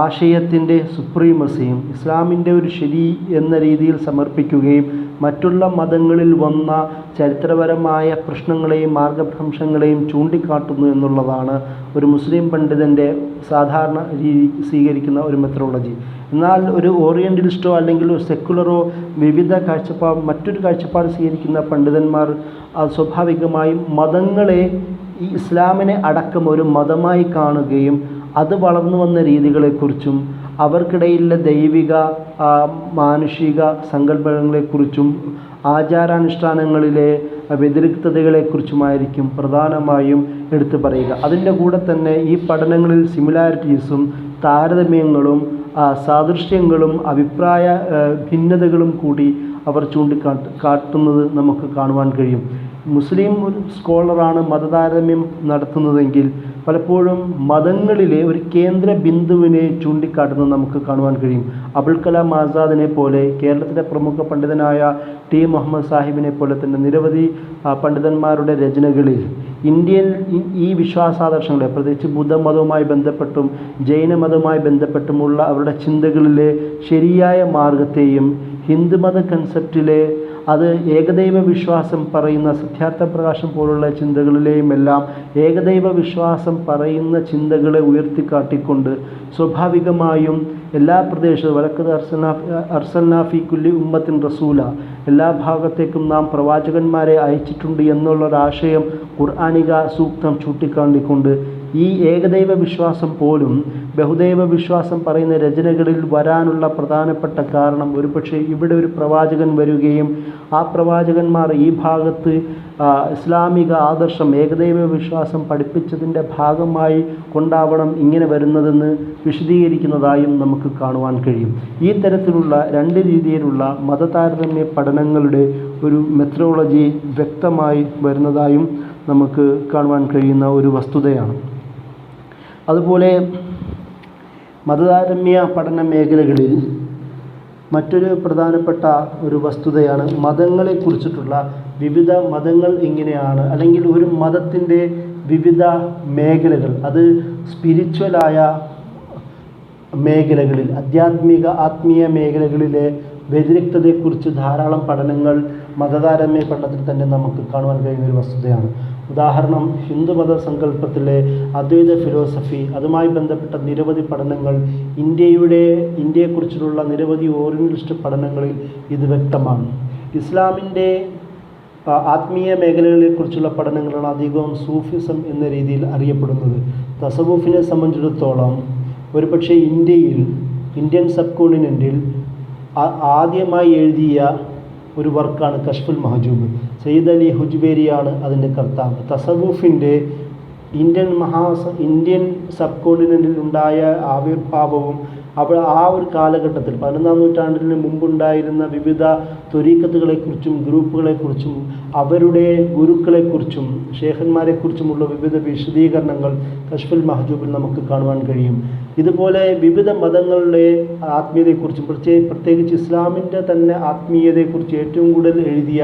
ആശയത്തിൻ്റെ സുപ്രീമസിയും ഇസ്ലാമിൻ്റെ ഒരു ശരി എന്ന രീതിയിൽ സമർപ്പിക്കുകയും മറ്റുള്ള മതങ്ങളിൽ വന്ന ചരിത്രപരമായ പ്രശ്നങ്ങളെയും മാർഗഭ്രംശങ്ങളെയും ചൂണ്ടിക്കാട്ടുന്നു എന്നുള്ളതാണ് ഒരു മുസ്ലിം പണ്ഡിതൻ്റെ സാധാരണ രീതി സ്വീകരിക്കുന്ന ഒരു മെത്തഡോളജി. എന്നാൽ ഒരു ഓറിയൻ്റലിസ്റ്റോ അല്ലെങ്കിൽ ഒരു സെക്കുലറോ വിവിധ മറ്റൊരു കാഴ്ചപ്പാട് സ്വീകരിക്കുന്ന പണ്ഡിതന്മാർ സ്വാഭാവികമായും മതങ്ങളെ, ഈ ഇസ്ലാമിനെ അടക്കം ഒരു മതമായി കാണുകയും അത് വളർന്നു വന്ന രീതികളെക്കുറിച്ചും അവർക്കിടയിലെ ദൈവിക മാനുഷിക സങ്കല്പങ്ങളെക്കുറിച്ചും ആചാരാനുഷ്ഠാനങ്ങളിലെ വ്യതിരിക്തതകളെക്കുറിച്ചുമായിരിക്കും പ്രധാനമായും എടുത്തു പറയുക. അതിൻ്റെ കൂടെ തന്നെ ഈ പഠനങ്ങളിൽ സിമിലാരിറ്റീസും താരതമ്യങ്ങളും സാദൃശ്യങ്ങളും അഭിപ്രായ ഭിന്നതകളും കൂടി അവർ കാട്ടുന്നത് നമുക്ക് കാണുവാൻ കഴിയും. മുസ്ലിം ഒരു സ്കോളറാണ് മതതാരതമ്യം നടത്തുന്നതെങ്കിൽ പലപ്പോഴും മതങ്ങളിലെ ഒരു കേന്ദ്ര ബിന്ദുവിനെ ചൂണ്ടിക്കാട്ടുന്നത് നമുക്ക് കാണുവാൻ കഴിയും. അബുൽ കലാം ആസാദിനെ പോലെ, കേരളത്തിലെ പ്രമുഖ പണ്ഡിതനായ ടി മുഹമ്മദ് സാഹിബിനെ പോലെ തന്നെ നിരവധി പണ്ഡിതന്മാരുടെ രചനകളിൽ ഇന്ത്യൻ ഈ വിശ്വാസാദർശങ്ങളെ, പ്രത്യേകിച്ച് ബുദ്ധമതവുമായി ബന്ധപ്പെട്ടും ജൈനമതവുമായി ബന്ധപ്പെട്ടുമുള്ള അവരുടെ ചിന്തകളിലെ ശരിയായ മാർഗത്തെയും ഹിന്ദുമത കൺസെപ്റ്റിലെ അത് ഏകദൈവ വിശ്വാസം പറയുന്ന സത്യാർത്ഥ പ്രകാശം പോലുള്ള ചിന്തകളിലെയും എല്ലാം ഏകദൈവ വിശ്വാസം പറയുന്ന ചിന്തകളെ ഉയർത്തിക്കാട്ടിക്കൊണ്ട് സ്വാഭാവികമായും എല്ലാ പ്രദേശവും വലക്കത് അർസൽനാഫി കുല്ലി ഉമ്മത്തിൻ റസൂല, എല്ലാ ഭാഗത്തേക്കും നാം പ്രവാചകന്മാരെ അയച്ചിട്ടുണ്ട് എന്നുള്ളൊരാശയം ഖുർആനിക സൂക്തം ചൂണ്ടിക്കാണിക്കൊണ്ട് ഈ ഏകദൈവ വിശ്വാസം പോലും ബഹുദൈവ വിശ്വാസം പറയുന്ന രചനകളിൽ വരാനുള്ള പ്രധാനപ്പെട്ട കാരണം ഒരുപക്ഷെ ഇവിടെ ഒരു പ്രവാചകൻ വരികയും ആ പ്രവാചകന്മാർ ഈ ഭാഗത്ത് ഇസ്ലാമിക ആദർശം ഏകദൈവ വിശ്വാസം പഠിപ്പിച്ചതിൻ്റെ ഭാഗമായി കൊണ്ടാവണം ഇങ്ങനെ വരുന്നതെന്ന് വിശദീകരിക്കുന്നതായും നമുക്ക് കാണുവാൻ കഴിയും. ഈ തരത്തിലുള്ള രണ്ട് രീതിയിലുള്ള മതതാരതമ്യ പഠനങ്ങളുടെ ഒരു മെത്തഡോളജി വ്യക്തമായി വരുന്നതായും നമുക്ക് കാണുവാൻ കഴിയുന്ന ഒരു വസ്തുതയാണ്. അതുപോലെ മതതാരതമ്യ പഠന മേഖലകളിൽ മറ്റൊരു പ്രധാനപ്പെട്ട ഒരു വസ്തുതയാണ് മതങ്ങളെക്കുറിച്ചിട്ടുള്ള വിവിധ മതങ്ങൾ എങ്ങനെയാണ്, അല്ലെങ്കിൽ ഒരു മതത്തിൻ്റെ വിവിധ മേഖലകൾ, അത് സ്പിരിച്വലായ മേഖലകളിൽ ആത്മീയ മേഖലകളിലെ വ്യതിരിക്തതയെക്കുറിച്ച് ധാരാളം പഠനങ്ങൾ മതതാരതമ്യ പഠനത്തിൽ തന്നെ നമുക്ക് കാണുവാൻ കഴിയുന്ന ഒരു വസ്തുതയാണ്. ഉദാഹരണം, ഹിന്ദുമത സങ്കല്പത്തിലെ അദ്വൈത ഫിലോസഫി, അതുമായി ബന്ധപ്പെട്ട നിരവധി പഠനങ്ങൾ, ഇന്ത്യയെക്കുറിച്ചുള്ള നിരവധി ഓറിയന്റലിസ്റ്റ് പഠനങ്ങളിൽ ഇത് വ്യക്തമാണ്. ഇസ്ലാമിൻ്റെ ആത്മീയ മേഖലകളെക്കുറിച്ചുള്ള പഠനങ്ങളാണ് അധികവും സൂഫിസം എന്ന രീതിയിൽ അറിയപ്പെടുന്നത്. തസവുഫിനെ സംബന്ധിച്ചിടത്തോളം ഒരുപക്ഷെ ഇന്ത്യൻ സബ് കോണ്ടിനെൻറ്റിൽ ആദ്യമായി എഴുതിയ ഒരു വർക്കാണ് കശ്ഫുൽ മഹജൂബ്. സയ്യിദ് അലി ഹുജ്വേരിയാണ് അതിൻ്റെ കർത്താവ്. തസവുഫിൻ്റെ ഇന്ത്യൻ സബ് കോണ്ടിനെൻറ്റിൽ ഉണ്ടായ ആവിർഭാവവും ആ ഒരു കാലഘട്ടത്തിൽ 11-ാം നൂറ്റാണ്ടിന് മുമ്പുണ്ടായിരുന്ന വിവിധ ത്വരീഖത്തുകളെക്കുറിച്ചും ഗ്രൂപ്പുകളെക്കുറിച്ചും അവരുടെ ഗുരുക്കളെക്കുറിച്ചും ഷേഖന്മാരെക്കുറിച്ചുമുള്ള വിവിധ വിശദീകരണങ്ങൾ കശ്ഫുൽ മഹജൂബിൽ നമുക്ക് കാണുവാൻ കഴിയും. ഇതുപോലെ വിവിധ മതങ്ങളുടെ ആത്മീയതയെക്കുറിച്ചും പ്രത്യേകിച്ച് ഇസ്ലാമിൻ്റെ തന്നെ ആത്മീയതയെക്കുറിച്ച് ഏറ്റവും കൂടുതൽ എഴുതിയ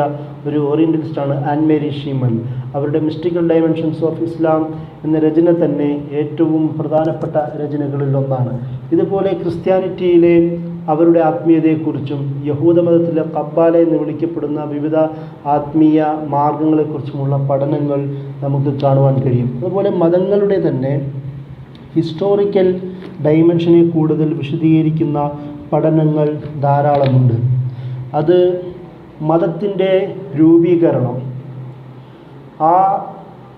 ഒരു ഓറിയന്റലിസ്റ്റാണ് ആൻ മേരി ഷീമൽ. അവരുടെ മിസ്റ്റിക്കൽ ഡയമെൻഷൻസ് ഓഫ് ഇസ്ലാം എന്ന രചന തന്നെ ഏറ്റവും പ്രധാനപ്പെട്ട രചനകളിൽ ഒന്നാണ്. ഇതുപോലെ ക്രിസ്ത്യാനിറ്റിയിലെ അവരുടെ ആത്മീയതയെക്കുറിച്ചും യഹൂദമതത്തിലെ കബ്ബാല എന്ന് വിളിക്കപ്പെടുന്ന വിവിധ ആത്മീയ മാർഗങ്ങളെക്കുറിച്ചുമുള്ള പഠനങ്ങൾ നമുക്ക് കാണുവാൻ കഴിയും. അതുപോലെ മതങ്ങളുടെ തന്നെ ഹിസ്റ്റോറിക്കൽ ഡൈമെൻഷനെ കൂടുതൽ വിശദീകരിക്കുന്ന പഠനങ്ങൾ ധാരാളമുണ്ട്. അത് മതത്തിൻ്റെ രൂപീകരണം,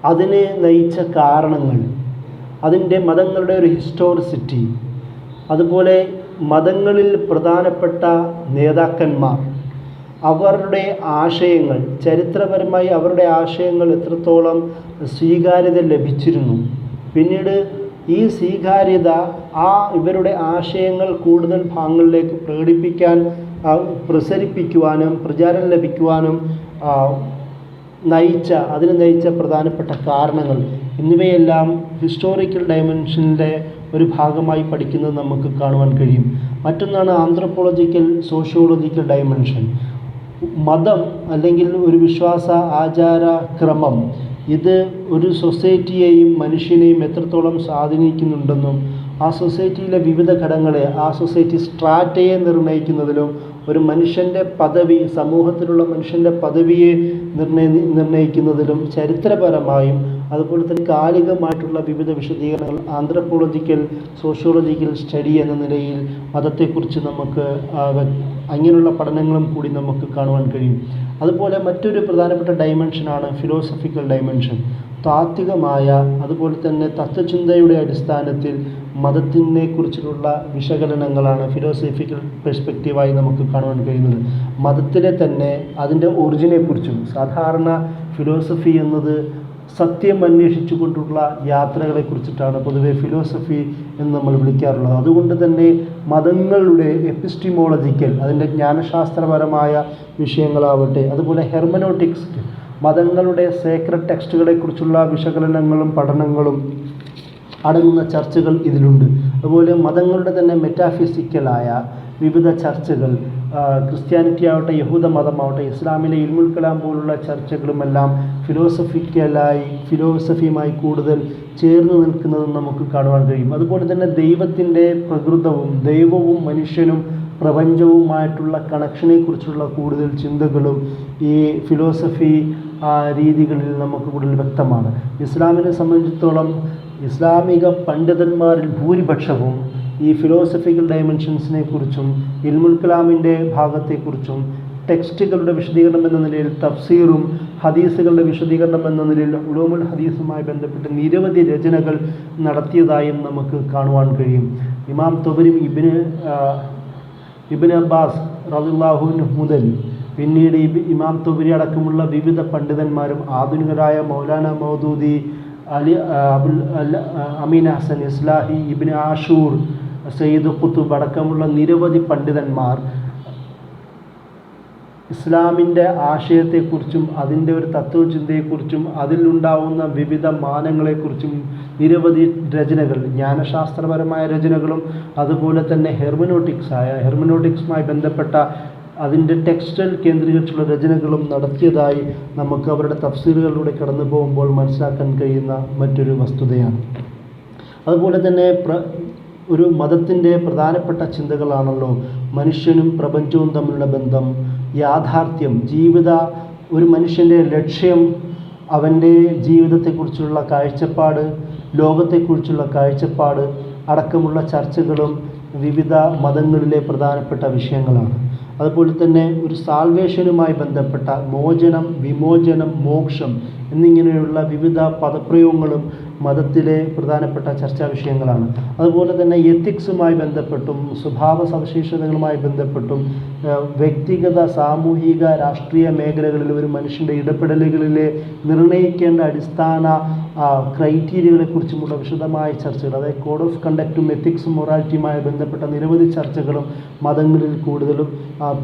അതിന് നയിച്ച കാരണങ്ങൾ, മതങ്ങളുടെ ഒരു ഹിസ്റ്റോറിസിറ്റി, അതുപോലെ മതങ്ങളിൽ പ്രധാനപ്പെട്ട നേതാക്കന്മാർ, അവരുടെ ആശയങ്ങൾ, ചരിത്രപരമായി അവരുടെ ആശയങ്ങൾ എത്രത്തോളം സ്വീകാര്യത ലഭിച്ചിരുന്നു, പിന്നീട് ഈ സ്വീകാര്യത ഇവരുടെ ആശയങ്ങൾ കൂടുതൽ ഭാഗങ്ങളിലേക്ക് പ്രസരിപ്പിക്കുവാനും പ്രചാരം ലഭിക്കുവാനും അതിന് നയിച്ച പ്രധാനപ്പെട്ട കാരണങ്ങൾ എന്നിവയെല്ലാം ഹിസ്റ്റോറിക്കൽ ഡയമെൻഷൻ്റെ ഒരു ഭാഗമായി പഠിക്കുന്നത് നമുക്ക് കാണുവാൻ കഴിയും. മറ്റൊന്നാണ് ആന്ത്രോപോളജിക്കൽ സോഷ്യോളജിക്കൽ ഡയമെൻഷൻ. മതം അല്ലെങ്കിൽ ഒരു വിശ്വാസ ആചാര ക്രമം ഇത് ഒരു സൊസൈറ്റിയെയും മനുഷ്യനെയും എത്രത്തോളം സ്വാധീനിക്കുന്നുണ്ടെന്നും ആ സൊസൈറ്റിയിലെ വിവിധ ഘടകങ്ങളെ, ആ സൊസൈറ്റി സ്ട്രാറ്റയെ നിർണ്ണയിക്കുന്നതിലും ഒരു മനുഷ്യൻ്റെ പദവി, സമൂഹത്തിലുള്ള മനുഷ്യൻ്റെ പദവിയെ നിർണ്ണയിക്കുന്നതിലും ചരിത്രപരമായും അതുപോലെ തന്നെ കാലികമായിട്ടുള്ള വിവിധ വിശദീകരണങ്ങൾ ആന്ത്രോപോളജിക്കൽ സോഷ്യോളജിക്കൽ സ്റ്റഡി എന്ന നിലയിൽ മതത്തെക്കുറിച്ച് നമുക്ക് അങ്ങനെയുള്ള പഠനങ്ങളും കൂടി നമുക്ക് കാണുവാൻ കഴിയും. അതുപോലെ മറ്റൊരു പ്രധാനപ്പെട്ട ഡയമെൻഷനാണ് ഫിലോസഫിക്കൽ ഡയമെൻഷൻ. താത്വികമായ അതുപോലെ തന്നെ തത്വചിന്തയുടെ അടിസ്ഥാനത്തിൽ മതത്തിനെക്കുറിച്ചുള്ള വിശകലനങ്ങളാണ് ഫിലോസഫിക്കൽ പെർസ്പെക്റ്റീവായി നമുക്ക് കാണുവാൻ കഴിയുന്നത്. മതത്തിലെ തന്നെ അതിൻ്റെ ഒറിജിനെക്കുറിച്ചും, സാധാരണ ഫിലോസഫി എന്നത് സത്യം അന്വേഷിച്ചു കൊണ്ടുള്ള യാത്രകളെക്കുറിച്ചിട്ടാണ് പൊതുവെ ഫിലോസഫി എന്ന് നമ്മൾ വിളിക്കാറുള്ളത്. അതുകൊണ്ട് തന്നെ മതങ്ങളുടെ എപ്പിസ്റ്റിമോളജിക്കൽ, അതിൻ്റെ ജ്ഞാനശാസ്ത്രപരമായ വിഷയങ്ങളാവട്ടെ, അതുപോലെ ഹെർമനോട്ടിക്സ്, മതങ്ങളുടെ സേക്രഡ് ടെക്സ്റ്റുകളെക്കുറിച്ചുള്ള വിശകലനങ്ങളും പഠനങ്ങളും അടങ്ങുന്ന ചർച്ചകൾ ഇതിലുണ്ട്. അതുപോലെ മതങ്ങളുടെ തന്നെ മെറ്റാഫിസിക്കലായ വിവിധ ചർച്ചകൾ, ക്രിസ്ത്യാനിറ്റി ആവട്ടെ, യഹൂദ മതമാവട്ടെ, ഇസ്ലാമിലെ ഇൽമുൽ കലാം പോലുള്ള ചർച്ചകളുമെല്ലാം ഫിലോസഫിയുമായി കൂടുതൽ ചേർന്ന് നിൽക്കുന്നതും നമുക്ക് കാണുവാൻ കഴിയും. അതുപോലെ തന്നെ ദൈവത്തിൻ്റെ പ്രകൃതവും ദൈവവും മനുഷ്യനും പ്രപഞ്ചവുമായിട്ടുള്ള കണക്ഷനെക്കുറിച്ചുള്ള കൂടുതൽ ചിന്തകളും ഈ ഫിലോസഫി രീതികളിൽ നമുക്ക് കൂടുതൽ വ്യക്തമാണ്. ഇസ്ലാമിനെ സംബന്ധിച്ചിടത്തോളം ഇസ്ലാമിക പണ്ഡിതന്മാരിൽ ഭൂരിപക്ഷവും ഈ ഫിലോസഫിക്കൽ ഡയമെൻഷൻസിനെ കുറിച്ചും ഇൽമുൽ കലാമിൻ്റെ ഭാഗത്തെക്കുറിച്ചും ടെക്സ്റ്റുകളുടെ വിശദീകരണം എന്ന നിലയിൽ തഫ്സീറും ഹദീസുകളുടെ വിശദീകരണം എന്ന നിലയിൽ ഉലൂമുൽ ഹദീസുമായി ബന്ധപ്പെട്ട് നിരവധി രചനകൾ നടത്തിയതായും നമുക്ക് കാണുവാൻ കഴിയും. ഇമാം തൊബരി ഇബ്നു അബ്ബാസ് റളിയല്ലാഹു അൻഹു മുതൽ പിന്നീട് ഇമാം തൊബരി അടക്കമുള്ള വിവിധ പണ്ഡിതന്മാരും ആധുനികരായ മൗലാന മൗദൂദി, അമീൻ ഹസൻ ഇസ്ലാഹി, ഇബ്നു ആഷൂർ, സയ്യിദ് ഖുതുബ് അടക്കമുള്ള നിരവധി പണ്ഡിതന്മാർ ഇസ്ലാമിൻ്റെ ആശയത്തെക്കുറിച്ചും അതിൻ്റെ ഒരു തത്വചിന്തയെക്കുറിച്ചും അതിലുണ്ടാവുന്ന വിവിധ മാനങ്ങളെക്കുറിച്ചും നിരവധി രചനകൾ, ജ്ഞാനശാസ്ത്രപരമായ രചനകളും അതുപോലെ തന്നെ ഹെർമനോട്ടിക്സുമായി ബന്ധപ്പെട്ട അതിൻ്റെ ടെക്സ്റ്റൽ കേന്ദ്രീകരിച്ചുള്ള രചനകളും നടത്തിയതായി നമുക്ക് അവരുടെ തഫ്സീറുകളിലൂടെ കടന്നു പോകുമ്പോൾ മനസ്സിലാക്കാൻ കഴിയുന്ന മറ്റൊരു വസ്തുതയാണ്. അതുപോലെ തന്നെ ഒരു മതത്തിൻ്റെ പ്രധാനപ്പെട്ട ചിന്തകളാണല്ലോ മനുഷ്യനും പ്രപഞ്ചവും തമ്മിലുള്ള ബന്ധം, യാഥാർത്ഥ്യം, ഒരു മനുഷ്യൻ്റെ ലക്ഷ്യം, അവൻ്റെ ജീവിതത്തെക്കുറിച്ചുള്ള കാഴ്ചപ്പാട്, ലോകത്തെക്കുറിച്ചുള്ള കാഴ്ചപ്പാട് അടക്കമുള്ള ചർച്ചകളും വിവിധ മതങ്ങളിലെ പ്രധാനപ്പെട്ട വിഷയങ്ങളാണ്. അതുപോലെ തന്നെ ഒരു സാൽവേഷനുമായി ബന്ധപ്പെട്ട മോചനം, വിമോചനം, മോക്ഷം എന്നിങ്ങനെയുള്ള വിവിധ പദപ്രയോഗങ്ങളും മതത്തിലെ പ്രധാനപ്പെട്ട ചർച്ചാ വിഷയങ്ങളാണ്. അതുപോലെ തന്നെ എത്തിക്സുമായി ബന്ധപ്പെട്ടും സ്വഭാവ സവിശേഷതകളുമായി ബന്ധപ്പെട്ടും വ്യക്തിഗത, സാമൂഹിക, രാഷ്ട്രീയ മേഖലകളിൽ ഒരു മനുഷ്യൻ്റെ ഇടപെടലുകളിലെ നിർണ്ണയിക്കേണ്ട അടിസ്ഥാന ക്രൈറ്റീരിയകളെക്കുറിച്ചുമുള്ള വിശദമായ ചർച്ചകൾ, അതായത് കോഡ് ഓഫ് കണ്ടക്റ്റും എത്തിക്സും മൊറാലിറ്റിയുമായി ബന്ധപ്പെട്ട നിരവധി ചർച്ചകളും മതങ്ങളിൽ കൂടുതലും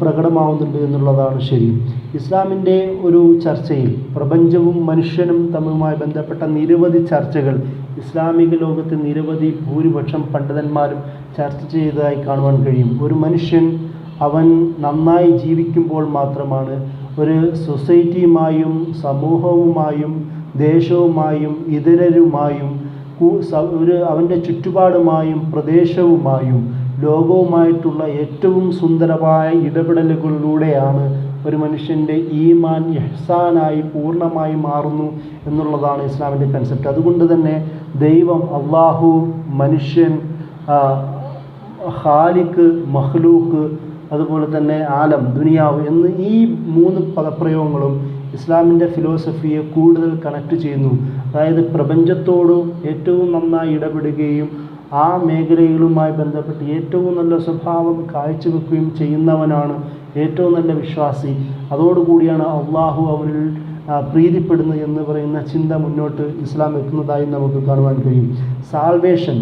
പ്രകടമാവുന്നുണ്ട് എന്നുള്ളതാണ് ശരി. ഇസ്ലാമിൻ്റെ ഒരു ചർച്ചയിൽ പ്രപഞ്ചവും മനുഷ്യനും തമ്മിലുമായി ബന്ധപ്പെട്ട നിരവധി ചർച്ചകൾ ഇസ്ലാമിക ലോകത്ത് നിരവധി ഭൂരിപക്ഷം പണ്ഡിതന്മാരും ചർച്ച ചെയ്തതായി കാണുവാൻ കഴിയും. ഒരു മനുഷ്യൻ അവൻ നന്നായി ജീവിക്കുമ്പോൾ മാത്രമാണ് ഒരു സൊസൈറ്റിയുമായും സമൂഹവുമായും ദേശവുമായും ഇതരരുമായും അവൻ്റെ ചുറ്റുപാടുമായും പ്രദേശവുമായും ലോകവുമായിട്ടുള്ള ഏറ്റവും സുന്ദരമായ ഇടപെടലുകളിലൂടെയാണ് ഒരു മനുഷ്യൻ്റെ ഈമാൻ ഇഹ്സാനായി പൂർണ്ണമായി മാറുന്നു എന്നുള്ളതാണ് ഇസ്ലാമിൻ്റെ കൺസെപ്റ്റ്. അതുകൊണ്ട് തന്നെ ദൈവം, അള്ളാഹു, മനുഷ്യൻ, ഖാലിഖ്, മഖ്ലൂഖ്, അതുപോലെ തന്നെ ആലം, ദുനിയാവ് എന്ന് ഈ 3 പദപ്രയോഗങ്ങളും ഇസ്ലാമിൻ്റെ ഫിലോസഫിയെ കൂടുതൽ കണക്ട് ചെയ്യുന്നു. അതായത് പ്രപഞ്ചത്തോട് ഏറ്റവും നന്നായി ഇടപെടുകയും ആ മേഖലകളുമായി ബന്ധപ്പെട്ട് ഏറ്റവും നല്ല സ്വഭാവം കാഴ്ചവെക്കുകയും ചെയ്യുന്നവനാണ് ഏറ്റവും നല്ല വിശ്വാസി. അതോടുകൂടിയാണ് അള്ളാഹു അവനിൽ പ്രീതിപ്പെടുന്നത് എന്ന് പറയുന്ന ചിന്ത മുന്നോട്ട് ഇസ്ലാം വെക്കുന്നതായി നമുക്ക് കാണുവാൻ കഴിയും. സാൽവേഷൻ,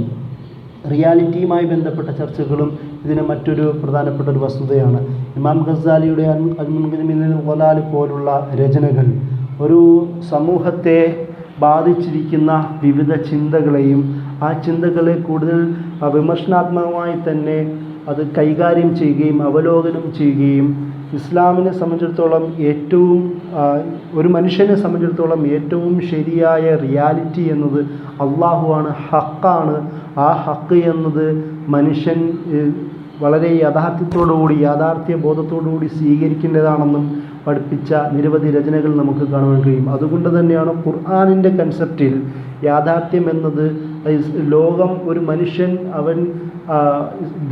റിയാലിറ്റിയുമായി ബന്ധപ്പെട്ട ചർച്ചകളും ഇതിന് മറ്റൊരു പ്രധാനപ്പെട്ട ഒരു വസ്തുതയാണ്. ഇമാം ഗസാലിയുടെ അൽ-മുൻഖിദ് മിനൽ ളലാൽ പോലുള്ള രചനകൾ ഒരു സമൂഹത്തെ ബാധിച്ചിരിക്കുന്ന വിവിധ ചിന്തകളെയും ആ ചിന്തകളെ കൂടുതൽ വിമർശനാത്മകമായി തന്നെ അത് കൈകാര്യം ചെയ്യുകയും അവലോകനം ചെയ്യുകയും ഇസ്ലാമിനെ സംബന്ധിച്ചിടത്തോളം ഒരു മനുഷ്യനെ സംബന്ധിച്ചിടത്തോളം ഏറ്റവും ശരിയായ റിയാലിറ്റി എന്നത് അള്ളാഹുവാണ്, ഹക്കാണ്. ആ ഹക്ക് എന്നത് മനുഷ്യൻ വളരെ യാഥാർത്ഥ്യ ബോധത്തോടുകൂടി സ്വീകരിക്കേണ്ടതാണെന്നും പഠിപ്പിച്ച നിരവധി രചനകൾ നമുക്ക് കാണുവാൻ കഴിയും. അതുകൊണ്ട് തന്നെയാണ് ഖുർആനിൻ്റെ കൺസെപ്റ്റിൽ യാഥാർത്ഥ്യം എന്നത് ലോകം, ഒരു മനുഷ്യൻ അവൻ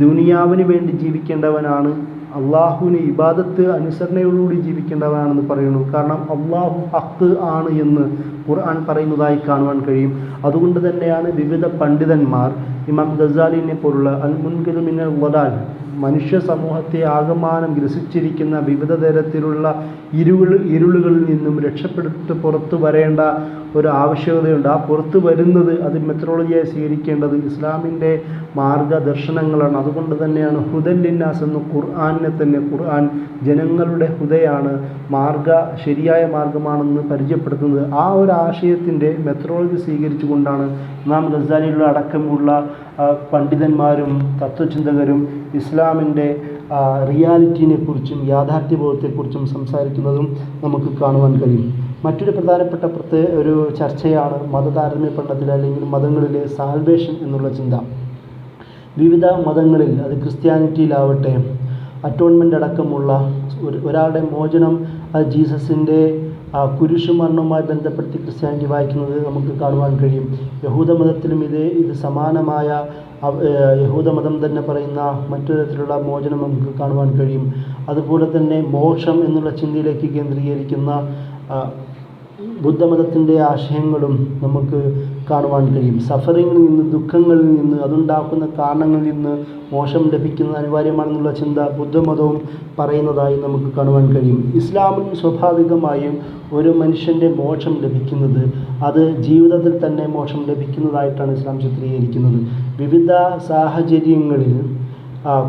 ദുനിയാവിന് വേണ്ടി ജീവിക്കേണ്ടവനാണ്, അള്ളാഹുവിന് ഇബാദത്ത് അനുസരണയോടുകൂടി ജീവിക്കേണ്ടവനാണെന്ന് പറയുന്നു. കാരണം അള്ളാഹു ഹക്ക് ആണ് എന്ന് ഖുർആൻ പറയുന്നതായി കാണുവാൻ കഴിയും. അതുകൊണ്ട് തന്നെയാണ് വിവിധ പണ്ഡിതന്മാർ ഇമാം ഗസാലിനെ പോലുള്ള അൽ-മുൻഖിദ് മിനൽ ളലാൽ മനുഷ്യ സമൂഹത്തെ ആകമാനം ഗ്രസിച്ചിരിക്കുന്ന വിവിധ തരത്തിലുള്ള ഇരുളുകളിൽ നിന്നും രക്ഷപ്പെടുത്തി പുറത്തു വരേണ്ട ഒരു ആവശ്യകതയുണ്ട്. ആ പുറത്തു വരുന്നത് അത് മെത്തഡോളജിയായി സ്വീകരിക്കേണ്ടത് ഇസ്ലാമിൻ്റെ മാർഗദർശനങ്ങളാണ്. അതുകൊണ്ട് തന്നെയാണ് ഹുദൻ ലിന്നാസ് എന്ന് ഖുർആനിനെ തന്നെ ഖുർആൻ ജനങ്ങളുടെ ഹുദയാണ്, ശരിയായ മാർഗമാണെന്ന് പരിചയപ്പെടുത്തുന്നത്. ആ ഒരു ആശയത്തിൻ്റെ മെത്തഡോളജി സ്വീകരിച്ചുകൊണ്ടാണ് ഇമാം ഗസാലിയുടെ അടക്കമുള്ള പണ്ഡിതന്മാരും തത്വചിന്തകരും ഇസ്ലാമിൻ്റെ റിയാലിറ്റിനെ കുറിച്ചും യാഥാർത്ഥ്യബോധത്തെക്കുറിച്ചും സംസാരിക്കുന്നതും നമുക്ക് കാണുവാൻ കഴിയും. മറ്റൊരു പ്രധാനപ്പെട്ട ഒരു ചർച്ചയാണ് മതതാരതമ്യ പഠനത്തിൽ അല്ലെങ്കിൽ മതങ്ങളിലെ സാൽവേഷൻ എന്നുള്ള ചിന്ത. വിവിധ മതങ്ങളിൽ, അത് ക്രിസ്ത്യാനിറ്റിയിലാവട്ടെ, അറ്റോൺമെൻ്റ് അടക്കമുള്ള ഒരാളുടെ മോചനം അത് ജീസസിൻ്റെ കുരിശുമരണവുമായി ബന്ധപ്പെടുത്തി ക്രിസ്ത്യാനിറ്റി വായിക്കുന്നത് നമുക്ക് കാണുവാൻ കഴിയും. യഹൂദമതത്തിലും ഇത് സമാനമായ യഹൂദമതം തന്നെ പറയുന്ന മറ്റൊരു തരത്തിലുള്ള മോചനം നമുക്ക് കാണുവാൻ കഴിയും. അതുപോലെ തന്നെ മോക്ഷം എന്നുള്ള ചിന്തയിലേക്ക് കേന്ദ്രീകരിക്കുന്ന ബുദ്ധമതത്തിൻ്റെ ആശയങ്ങളും നമുക്ക് കാണുവാൻ കഴിയും. സഫറിങ്ങിൽ നിന്ന്, ദുഃഖങ്ങളിൽ നിന്ന്, അതുണ്ടാക്കുന്ന കാരണങ്ങളിൽ നിന്ന് മോക്ഷം ലഭിക്കുന്നത് അനിവാര്യമാണെന്നുള്ള ചിന്ത ബുദ്ധമതവും പറയുന്നതായി നമുക്ക് കാണുവാൻ കഴിയും. ഇസ്ലാമിൽ സ്വാഭാവികമായും ഒരു മനുഷ്യൻ്റെ മോക്ഷം ലഭിക്കുന്നത് അത് ജീവിതത്തിൽ തന്നെ മോക്ഷം ലഭിക്കുന്നതായിട്ടാണ് ഇസ്ലാം ചിത്രീകരിക്കുന്നത്. വിവിധ സാഹചര്യങ്ങളിൽ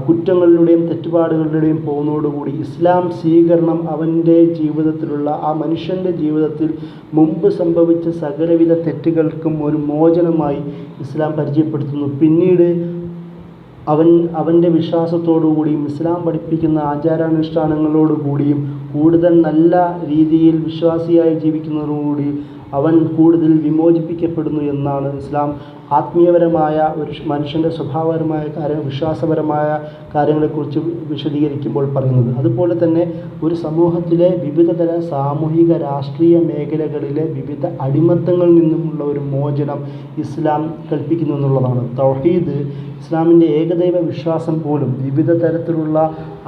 കുറ്റങ്ങളിലൂടെയും തെറ്റുപാടുകളിലൂടെയും പോകുന്നതോടുകൂടി ഇസ്ലാം സ്വീകരണം അവൻ്റെ ജീവിതത്തിലുള്ള ആ മനുഷ്യൻ്റെ ജീവിതത്തിൽ മുമ്പ് സംഭവിച്ച സകലവിധ തെറ്റുകൾക്കും ഒരു മോചനമായി ഇസ്ലാം പരിചയപ്പെടുത്തുന്നു. പിന്നീട് അവൻ്റെ വിശ്വാസത്തോടുകൂടിയും ഇസ്ലാം പഠിപ്പിക്കുന്ന ആചാരാനുഷ്ഠാനങ്ങളോടുകൂടിയും കൂടുതൽ നല്ല രീതിയിൽ വിശ്വാസിയായി ജീവിക്കുന്നതോടുകൂടി അവൻ കൂടുതൽ വിമോചിപ്പിക്കപ്പെടുന്നു എന്നാണ് ഇസ്ലാം ആത്മീയപരമായ ഒരു മനുഷ്യൻ്റെ സ്വഭാവപരമായ വിശ്വാസപരമായ കാര്യങ്ങളെക്കുറിച്ച് വിശദീകരിക്കുമ്പോൾ പറയുന്നത്. അതുപോലെ തന്നെ ഒരു സമൂഹത്തിലെ വിവിധതര സാമൂഹിക രാഷ്ട്രീയ മേഖലകളിലെ വിവിധ അടിമത്തങ്ങളിൽ നിന്നുമുള്ള ഒരു മോചനം ഇസ്ലാം കൽപ്പിക്കുന്നു എന്നുള്ളതാണ്. തൗഹീദ്, ഇസ്ലാമിൻ്റെ ഏകദൈവ വിശ്വാസം പോലും വിവിധ തരത്തിലുള്ള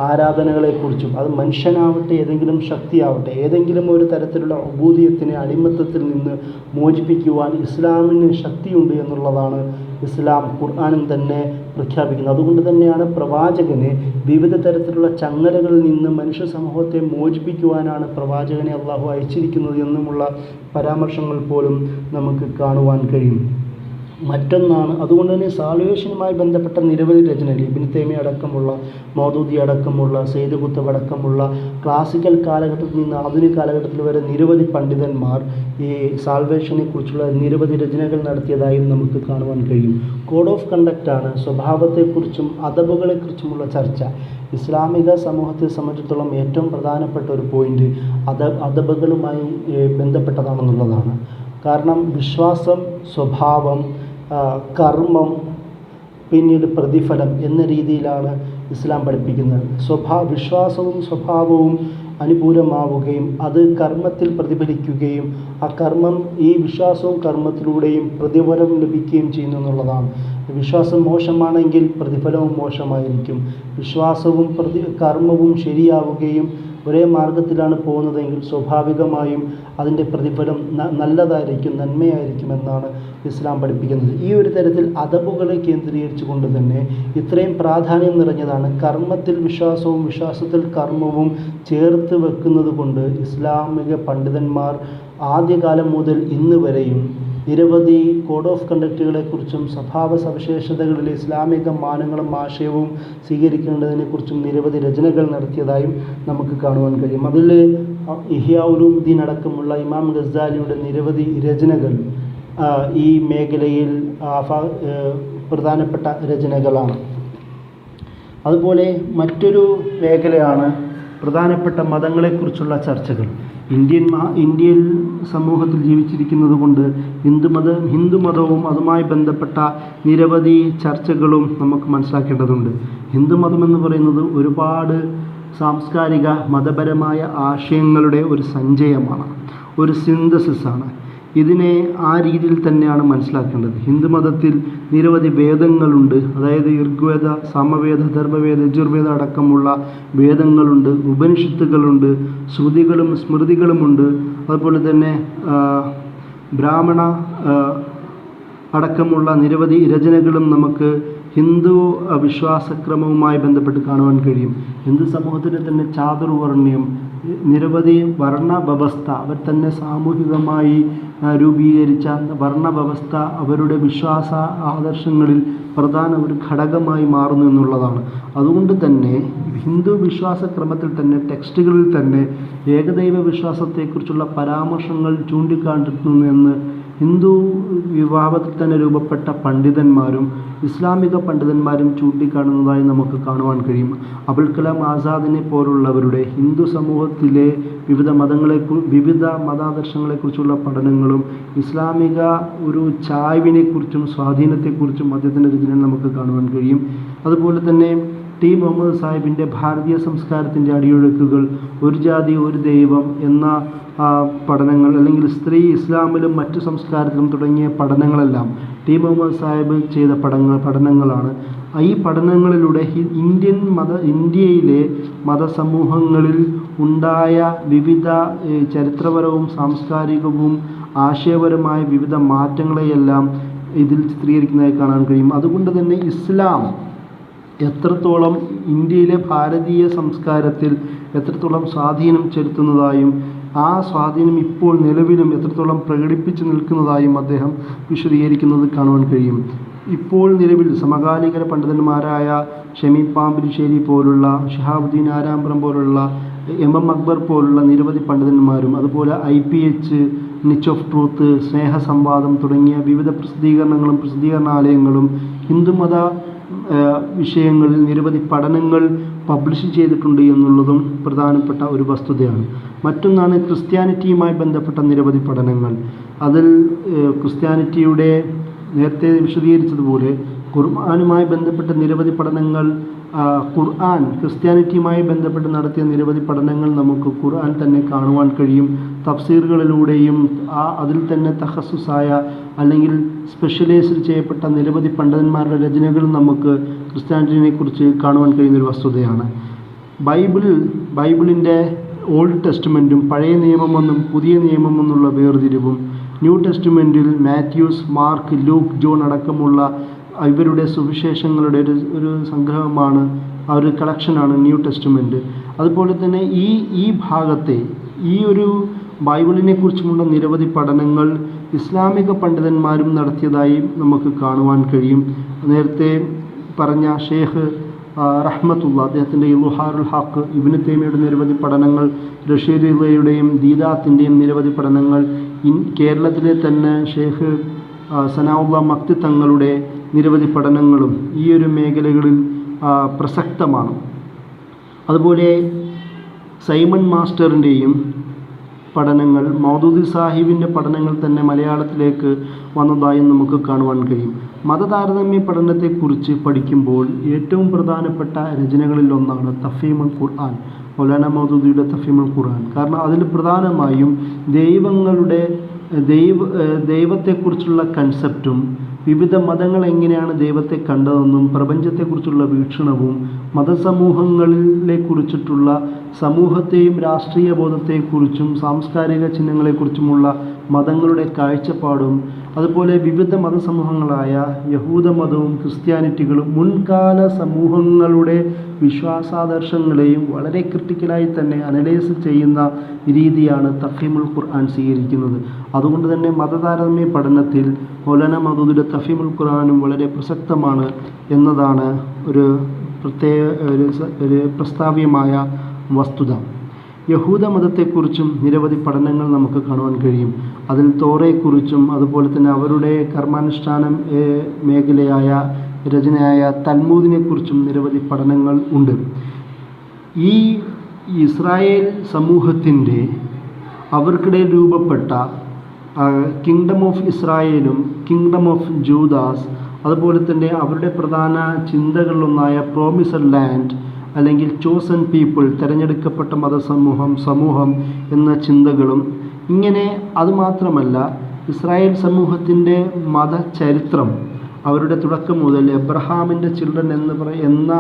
ആരാധനകളെക്കുറിച്ചും, അത് മനുഷ്യനാവട്ടെ ഏതെങ്കിലും ശക്തിയാവട്ടെ, ഏതെങ്കിലും ഒരു തരത്തിലുള്ള ഉബൂദിയത്തിനെ, അടിമത്തത്തിൽ നിന്ന് മോചിപ്പിക്കുവാൻ ഇസ്ലാമിന് ശക്തിയുണ്ട് എന്നുള്ളതാണ് ഇസ്ലാം ഖുർആനിൽ തന്നെ പ്രഖ്യാപിക്കുന്നത്. അതുകൊണ്ട് തന്നെയാണ് പ്രവാചകനെ വിവിധ തരത്തിലുള്ള ചങ്ങലകളിൽ നിന്ന് മനുഷ്യ സമൂഹത്തെ മോചിപ്പിക്കുവാനാണ് പ്രവാചകനെ അള്ളാഹു അയച്ചിരിക്കുന്നത് എന്നുമുള്ള പരാമർശങ്ങൾ പോലും നമുക്ക് കാണുവാൻ കഴിയും. മറ്റൊന്നാണ്, അതുകൊണ്ട് തന്നെ സാൽവേഷനുമായി ബന്ധപ്പെട്ട നിരവധി രചനകൾ ഇബ്നു തൈമിയ്യ അടക്കമുള്ള, മൗദൂദി അടക്കമുള്ള, സയ്യിദ് ഖുത്ബ് അടക്കമുള്ള ക്ലാസിക്കൽ കാലഘട്ടത്തിൽ നിന്ന് ആധുനിക കാലഘട്ടത്തിൽ വരെ നിരവധി പണ്ഡിതന്മാർ ഈ സാൽവേഷനെ കുറിച്ചുള്ള നിരവധി രചനകൾ നടത്തിയതായും നമുക്ക് കാണുവാൻ കഴിയും. കോഡ് ഓഫ് കണ്ടക്റ്റാണ് സ്വഭാവത്തെക്കുറിച്ചും അദബുകളെക്കുറിച്ചുമുള്ള ചർച്ച. ഇസ്ലാമിക സമൂഹത്തെ സംബന്ധിച്ചിടത്തോളം ഏറ്റവും പ്രധാനപ്പെട്ട ഒരു പോയിന്റ് അദബുകളുമായി ബന്ധപ്പെട്ടതാണെന്നുള്ളതാണ്. കാരണം വിശ്വാസം, സ്വഭാവം, കർമ്മം, പിന്നീട് പ്രതിഫലം എന്ന രീതിയിലാണ് ഇസ്ലാം പഠിപ്പിക്കുന്നത്. വിശ്വാസവും സ്വഭാവവും അനുകൂലമാവുകയും അത് കർമ്മത്തിൽ പ്രതിഫലിക്കുകയും ആ കർമ്മം ഈ വിശ്വാസവും കർമ്മത്തിലൂടെയും പ്രതിഫലം ലഭിക്കുകയും ചെയ്യുന്നു എന്നുള്ളതാണ്. വിശ്വാസം മോശമാണെങ്കിൽ പ്രതിഫലവും മോശമായിരിക്കും. വിശ്വാസവും കർമ്മവും ശരിയാവുകയും ഒരേ മാർഗത്തിലാണ് പോകുന്നതെങ്കിൽ സ്വാഭാവികമായും അതിൻ്റെ പ്രതിഫലം നല്ലതായിരിക്കും, നന്മയായിരിക്കും എന്നാണ് ഇസ്ലാം പഠിപ്പിക്കുന്നത്. ഈ ഒരു തരത്തിൽ അദബുകളെ കേന്ദ്രീകരിച്ചുകൊണ്ട് തന്നെ ഇത്രയും പ്രാധാന്യം നിറഞ്ഞതാണ് കർമ്മത്തിൽ വിശ്വാസവും വിശ്വാസത്തിൽ കർമ്മവും ചേർത്ത് വെക്കുന്നത് കൊണ്ട് ഇസ്ലാമിക പണ്ഡിതന്മാർ ആദ്യകാലം മുതൽ ഇന്ന് വരെയും നിരവധി കോഡ് ഓഫ് കണ്ടക്റ്റുകളെക്കുറിച്ചും സ്വഭാവ സവിശേഷതകളിലെ ഇസ്ലാമിക മാനങ്ങളും ആശയവും സ്വീകരിക്കേണ്ടതിനെക്കുറിച്ചും നിരവധി രചനകൾ നടത്തിയതായും നമുക്ക് കാണുവാൻ കഴിയും. അതിൽ ഇഹ്യാ ഉലൂമുദ്ദീൻ അടക്കമുള്ള ഇമാം ഗസാലിയുടെ നിരവധി രചനകൾ ഈ മേഖലയിൽ പ്രധാനപ്പെട്ട രചനകളാണ്. അതുപോലെ മറ്റൊരു മേഖലയാണ് പ്രധാനപ്പെട്ട മതങ്ങളെക്കുറിച്ചുള്ള ചർച്ചകൾ. ഇന്ത്യൻ സമൂഹത്തിൽ ജീവിച്ചിരിക്കുന്നത് കൊണ്ട് ഹിന്ദുമതവും അതുമായി ബന്ധപ്പെട്ട നിരവധി ചർച്ചകളും നമുക്ക് മനസ്സിലാക്കേണ്ടതുണ്ട്. ഹിന്ദുമതം എന്ന് പറയുന്നത് ഒരുപാട് സാംസ്കാരിക മതപരമായ ആശയങ്ങളുടെ ഒരു സഞ്ചയമാണ്, ഒരു സിന്തസിസാണ്. ഇതിനെ ആ രീതിയിൽ തന്നെയാണ് മനസ്സിലാക്കേണ്ടത്. ഹിന്ദുമതത്തിൽ നിരവധി വേദങ്ങളുണ്ട്, അതായത് ഋഗ്വേദ, സാമവേദ, ധർമ്മവേദ, യജുർവേദ അടക്കമുള്ള വേദങ്ങളുണ്ട്, ഉപനിഷത്തുകളുണ്ട്, ശ്രുതികളും സ്മൃതികളുമുണ്ട്. അതുപോലെ തന്നെ ബ്രാഹ്മണ അടക്കമുള്ള നിരവധി രചനകളും നമുക്ക് ഹിന്ദു വിശ്വാസക്രമവുമായി ബന്ധപ്പെട്ട് കാണുവാൻ കഴിയും. ഹിന്ദു സമൂഹത്തിൻ്റെ തന്നെ ചാതുർവർണ്ണ്യം, നിരവധി വർണ്ണ വ്യവസ്ഥ, അവർ തന്നെ സാമൂഹികമായി രൂപീകരിച്ച വർണ്ണ വ്യവസ്ഥ അവരുടെ വിശ്വാസ ആദർശങ്ങളിൽ പ്രധാന ഒരു ഘടകമായി മാറുന്നു എന്നുള്ളതാണ്. അതുകൊണ്ട് തന്നെ ഹിന്ദു വിശ്വാസക്രമത്തിൽ തന്നെ ടെക്സ്റ്റുകളിൽ തന്നെ ഏകദൈവ വിശ്വാസത്തെക്കുറിച്ചുള്ള പരാമർശങ്ങൾ ചൂണ്ടിക്കാണിക്കുന്നു എന്ന് ഹിന്ദു വിഭാഗത്തിൽ തന്നെ രൂപപ്പെട്ട പണ്ഡിതന്മാരും ഇസ്ലാമിക പണ്ഡിതന്മാരും ചൂണ്ടിക്കാണുന്നതായി നമുക്ക് കാണുവാൻ കഴിയും. അബുൽ കലാം ആസാദിനെ പോലുള്ളവരുടെ ഹിന്ദു സമൂഹത്തിലെ വിവിധ മതാദർശങ്ങളെക്കുറിച്ചുള്ള പഠനങ്ങളും ഇസ്ലാമിക ഒരു ചായ്വിനെക്കുറിച്ചും സ്വാധീനത്തെക്കുറിച്ചും അദ്ദേഹത്തിൻ്റെ രചനയിൽ നമുക്ക് കാണുവാൻ കഴിയും. അതുപോലെ തന്നെ ടി മുഹമ്മദ് സാഹിബിൻ്റെ ഭാരതീയ സംസ്കാരത്തിൻ്റെ അടിയൊഴുക്കുകൾ, ഒരു ജാതി ഒരു ദൈവം എന്ന പഠനങ്ങൾ, അല്ലെങ്കിൽ സ്ത്രീ ഇസ്ലാമിലും മറ്റു സംസ്കാരത്തിലും തുടങ്ങിയ പഠനങ്ങളെല്ലാം ടി മുഹമ്മദ് സാഹിബ് ചെയ്ത പഠനങ്ങളാണ്. ഈ പഠനങ്ങളിലൂടെ ഇന്ത്യയിലെ മതസമൂഹങ്ങളിൽ ഉണ്ടായ വിവിധ ചരിത്രപരവും സാംസ്കാരികവും ആശയപരമായ വിവിധ മാറ്റങ്ങളെയെല്ലാം ഇതിൽ ചിത്രീകരിക്കുന്നതായി കാണാൻ കഴിയും. അതുകൊണ്ട് തന്നെ ഇസ്ലാം എത്രത്തോളം ഇന്ത്യയിലെ ഭാരതീയ സംസ്കാരത്തിൽ എത്രത്തോളം സ്വാധീനം ചെലുത്തുന്നതായും ആ സ്വാധീനം ഇപ്പോൾ നിലവിലും എത്രത്തോളം പ്രകടിപ്പിച്ചു നിൽക്കുന്നതായും അദ്ദേഹം വിശദീകരിക്കുന്നത് കാണുവാൻ കഴിയും. ഇപ്പോൾ നിലവിൽ സമകാലിക പണ്ഡിതന്മാരായ ഷമീ പാമ്പിരിശ്ശേരി പോലുള്ള, ഷിഹാബുദ്ദീൻ ആരാമ്പ്രം പോലുള്ള, എം അക്ബർ പോലുള്ള നിരവധി പണ്ഡിതന്മാരും, അതുപോലെ IPH, നിച്ച് ഓഫ് ട്രൂത്ത്, സ്നേഹസംവാദം തുടങ്ങിയ വിവിധ പ്രസിദ്ധീകരണങ്ങളും പ്രസിദ്ധീകരണാലയങ്ങളും ഹിന്ദുമത വിഷയങ്ങളിൽ നിരവധി പഠനങ്ങൾ പബ്ലിഷ് ചെയ്തിട്ടുണ്ട് എന്നുള്ളതും പ്രധാനപ്പെട്ട ഒരു വസ്തുതയാണ്. മറ്റൊന്നാണ് ക്രിസ്ത്യാനിറ്റിയുമായി ബന്ധപ്പെട്ട നിരവധി പഠനങ്ങൾ. അതിൽ ക്രിസ്ത്യാനിറ്റിയുടെ നേരത്തെ വിശദീകരിച്ചതുപോലെ ഖുർആനുമായി ബന്ധപ്പെട്ട നിരവധി പഠനങ്ങൾ, ക്രിസ്ത്യാനിറ്റിയുമായി ബന്ധപ്പെട്ട് നടത്തിയ നിരവധി പഠനങ്ങൾ നമുക്ക് ഖുർആൻ തന്നെ കാണുവാൻ കഴിയും. തഫ്സീറുകളിലൂടെയും അതിൽ തന്നെ തഖസ്സുസായ അല്ലെങ്കിൽ സ്പെഷ്യലൈസ് ചെയ്യപ്പെട്ട നിരവധി പണ്ഡിതന്മാരുടെ രചനകളും നമുക്ക് ക്രിസ്ത്യാനിറ്റിയെക്കുറിച്ച് കാണുവാൻ കഴിയുന്നൊരു വസ്തുതയാണ്. ബൈബിളിൻ്റെ ഓൾഡ് ടെസ്റ്റ്മെൻറ്റും പഴയ നിയമമെന്നും പുതിയ നിയമമെന്നുള്ള വേർതിരിവും, ന്യൂ ടെസ്റ്റ്മെൻറ്റിൽ മാത്യൂസ്, മാർക്ക്, ലൂക്ക്, ജോൺ അടക്കമുള്ള ഇവരുടെ സുവിശേഷങ്ങളുടെ ഒരു സംഗ്രഹമാണ്, ഒരു കളക്ഷനാണ് ന്യൂ ടെസ്റ്റ്മെൻറ്റ്. അതുപോലെ തന്നെ ഈ ഭാഗത്തെ ഈ ഒരു ബൈബിളിനെ കുറിച്ചുമുള്ള നിരവധി പഠനങ്ങൾ ഇസ്ലാമിക പണ്ഡിതന്മാരും നടത്തിയതായി നമുക്ക് കാണുവാൻ കഴിയും. നേരത്തെ പറഞ്ഞ ഷെയ്ഖ് റഹ്മത്തുള്ള അദ്ദേഹത്തിൻ്റെ ഇളുഹാറുൽ ഹഖ്, ഇബ്നു തൈമിയയുടെ നിരവധി പഠനങ്ങൾ, റഷീദ് റിളയുടെയും ദീദാത്തിൻ്റെയും നിരവധി പഠനങ്ങൾ, കേരളത്തിലെ തന്നെ ഷെയ്ഖ് സനാഉള്ള മക്തി തങ്ങളുടെ നിരവധി പഠനങ്ങളും ഈ ഒരു മേഖലകളിൽ പ്രസക്തമാണ്. അതുപോലെ സൈമൺ മാസ്റ്ററിൻ്റെയും പഠനങ്ങൾ, മൗദൂദി സാഹിബിൻ്റെ പഠനങ്ങൾ തന്നെ മലയാളത്തിലേക്ക് വന്നതായി നമുക്ക് കാണുവാൻ കഴിയും. മതതാരതമ്യ പഠനത്തെക്കുറിച്ച് പഠിക്കുമ്പോൾ ഏറ്റവും പ്രധാനപ്പെട്ട രചനകളിൽ ഒന്നാണ് തഫ്ഹീമുൽ ഖുർആൻ, മൗലാന മൗദൂദിയുടെ തഫ്ഹീമുൽ ഖുർആൻ. കാരണം അതിൽ പ്രധാനമായും ദൈവത്തെക്കുറിച്ചുള്ള കൺസെപ്റ്റും വിവിധ മതങ്ങൾ എങ്ങനെയാണ് ദൈവത്തെ കണ്ടതെന്നും പ്രപഞ്ചത്തെക്കുറിച്ചുള്ള വീക്ഷണവും മതസമൂഹങ്ങളെക്കുറിച്ചിട്ടുള്ള സമൂഹത്തെയും രാഷ്ട്രീയ ബോധത്തെക്കുറിച്ചും സാംസ്കാരിക ചിഹ്നങ്ങളെക്കുറിച്ചുമുള്ള മതങ്ങളുടെ കാഴ്ചപ്പാടും, അതുപോലെ വിവിധ മതസമൂഹങ്ങളായ യഹൂദമതവും ക്രിസ്ത്യാനിറ്റികളും മുൻകാല സമൂഹങ്ങളുടെ വിശ്വാസാദർശങ്ങളെയും വളരെ ക്രിട്ടിക്കലായി തന്നെ അനലൈസ് ചെയ്യുന്ന രീതിയാണ് തഫ്ഹീമുൽ ഖുർആൻ സ്വീകരിക്കുന്നത്. അതുകൊണ്ട് തന്നെ മതതാരതമ്യ പഠനത്തിൽ മൗലാന മൗദൂദിയുടെ തഫ്ഹീമുൽ ഖുർആനും വളരെ പ്രസക്തമാണ് എന്നതാണ് ഒരു പ്രസ്താവ്യമായ വസ്തുത. യഹൂദ മതത്തെക്കുറിച്ചും നിരവധി പഠനങ്ങൾ നമുക്ക് കാണുവാൻ കഴിയും. അതിൽ തോറയെക്കുറിച്ചും അതുപോലെ തന്നെ അവരുടെ കർമാനുഷ്ഠാന മേഖലയായ രചനയായ തൽമൂദിനെക്കുറിച്ചും നിരവധി പഠനങ്ങൾ ഉണ്ട്. ഈ ഇസ്രായേൽ സമൂഹത്തിൻ്റെ അവർക്കിടയിൽ രൂപപ്പെട്ട കിങ്ഡം ഓഫ് ഇസ്രായേലും കിങ്ഡം ഓഫ് ജൂദാസ്, അതുപോലെ തന്നെ അവരുടെ പ്രധാന ചിന്തകളിലൊന്നായ പ്രോമിസഡ് ലാൻഡ് അല്ലെങ്കിൽ ചോസൻ പീപ്പിൾ, തിരഞ്ഞെടുക്കപ്പെട്ട സമൂഹം എന്ന ചിന്തകളും, ഇങ്ങനെ അതുമാത്രമല്ല ഇസ്രായേൽ സമൂഹത്തിൻ്റെ മതചരിത്രം അവരുടെ തുടക്കം മുതൽ എബ്രഹാമിൻ്റെ ചിൽഡ്രൻ എന്ന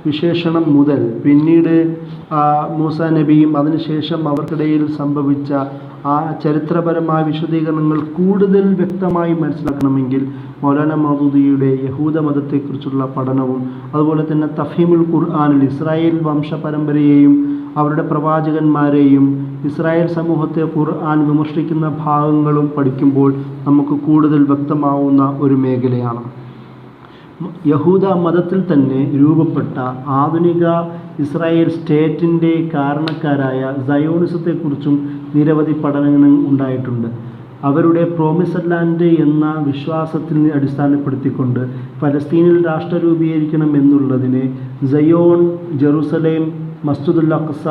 വിശേഷണം മുതൽ പിന്നീട് മൂസ നബിയും അതിനുശേഷം അവർക്കിടയിൽ സംഭവിച്ച ആ ചരിത്രപരമായ വിശദീകരണങ്ങൾ കൂടുതൽ വ്യക്തമായി മനസ്സിലാക്കണമെങ്കിൽ മൗലാന മൗദൂദിയുടെ യഹൂദ മതത്തെക്കുറിച്ചുള്ള പഠനവും അതുപോലെ തന്നെ തഫ്ഹീമുൽ ഖുർആനിൽ ഇസ്രായേൽ വംശപരമ്പരയെയും അവരുടെ പ്രവാചകന്മാരെയും ഇസ്രായേൽ സമൂഹത്തെ ഖുർആൻ വിമർശിക്കുന്ന ഭാഗങ്ങളും പഠിക്കുമ്പോൾ നമുക്ക് കൂടുതൽ വ്യക്തമാവുന്ന ഒരു മേഖലയാണ്. യഹൂദ മതത്തിൽ തന്നെ രൂപപ്പെട്ട ആധുനിക ഇസ്രായേൽ സ്റ്റേറ്റിൻ്റെ കാരണക്കാരായ സയോണിസത്തെക്കുറിച്ചും നിരവധി പഠനങ്ങൾ ഉണ്ടായിട്ടുണ്ട്. അവരുടെ പ്രോമിസ്ഡ് ലാൻഡ് എന്ന വിശ്വാസത്തിന് അടിസ്ഥാനപ്പെടുത്തിക്കൊണ്ട് ഫലസ്തീനിൽ രാഷ്ട്രം രൂപീകരിക്കണം എന്നുള്ളതിനെ സയോൺ, ജെറുസലേം, മസ്ജിദുൽ അഖ്സ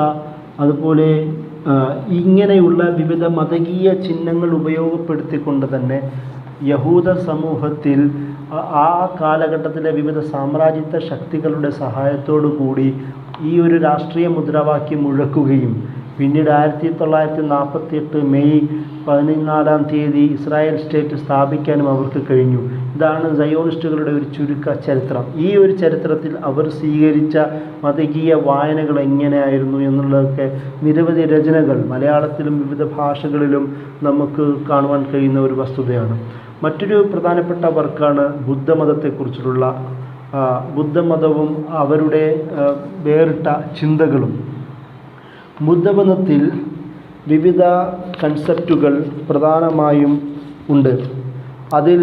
അതുപോലെ ഇങ്ങനെയുള്ള വിവിധ മതകീയ ചിഹ്നങ്ങൾ ഉപയോഗപ്പെടുത്തിക്കൊണ്ട് തന്നെ യഹൂദ സമൂഹത്തിൽ ആ കാലഘട്ടത്തിലെ വിവിധ സാമ്രാജ്യത്വ ശക്തികളുടെ സഹായത്തോടു കൂടി ഈ ഒരു രാഷ്ട്രീയ മുദ്രാവാക്യം മുഴക്കുകയും പിന്നീട് 1948 മെയ് 14 ഇസ്രായേൽ സ്റ്റേറ്റ് സ്ഥാപിക്കാനും അവർക്ക് കഴിഞ്ഞു. ഇതാണ് സയോണിസ്റ്റുകളുടെ ഒരു ചുരുക്ക ചരിത്രം. ഈ ഒരു ചരിത്രത്തിൽ അവർ സ്വീകരിച്ച മതകീയ വായനകൾ എങ്ങനെയായിരുന്നു എന്നുള്ളതൊക്കെ നിരവധി രചനകൾ മലയാളത്തിലും വിവിധ ഭാഷകളിലും നമുക്ക് കാണുവാൻ കഴിയുന്ന ഒരു വസ്തുതയാണ്. മറ്റൊരു പ്രധാനപ്പെട്ട വർക്കാണ് ബുദ്ധമതത്തെക്കുറിച്ചുള്ള ബുദ്ധമതവും അവരുടെ വേറിട്ട ചിന്തകളും. ബുദ്ധമതത്തിൽ വിവിധ കൺസെപ്റ്റുകൾ പ്രധാനമായും ഉണ്ട്. അതിൽ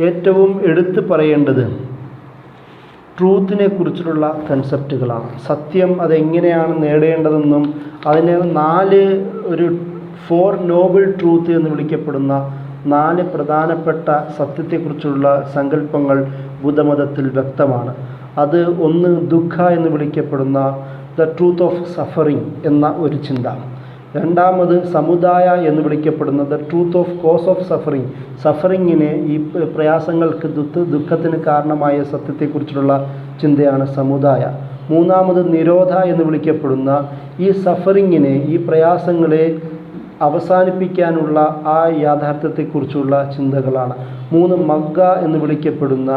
ഏറ്റവും എടുത്തു പറയേണ്ടത് ട്രൂത്തിനെ കുറിച്ചുള്ള കൺസെപ്റ്റുകളാണ്. സത്യം അതെങ്ങനെയാണ് നേടേണ്ടതെന്നും അതിനെ 4 നോബിൾ ട്രൂത്ത് എന്ന് വിളിക്കപ്പെടുന്ന 4 പ്രധാനപ്പെട്ട സത്യത്തെക്കുറിച്ചുള്ള സങ്കല്പങ്ങൾ ബുദ്ധമതത്തിൽ വ്യക്തമാണ്. അത് ഒന്ന് ദുഃഖ എന്ന് വിളിക്കപ്പെടുന്ന ദ ട്രൂത്ത് ഓഫ് സഫറിങ് എന്ന ഒരു ചിന്ത. രണ്ടാമത് സമുദായ എന്ന് വിളിക്കപ്പെടുന്ന the truth of cause of suffering, സഫറിങ്ങിനെ ഈ പ്രയാസങ്ങൾക്ക് ദുഃഖത്തിന് കാരണമായ സത്യത്തെക്കുറിച്ചുള്ള ചിന്തയാണ് സമുദായ. മൂന്നാമത് നിരോധ എന്ന് വിളിക്കപ്പെടുന്ന ഈ സഫറിങ്ങിനെ, ഈ പ്രയാസങ്ങളെ അവസാനിപ്പിക്കാനുള്ള ആ യാഥാർത്ഥ്യത്തെക്കുറിച്ചുള്ള ചിന്തകളാണ്. 3 മഗ്ഗ എന്ന് വിളിക്കപ്പെടുന്ന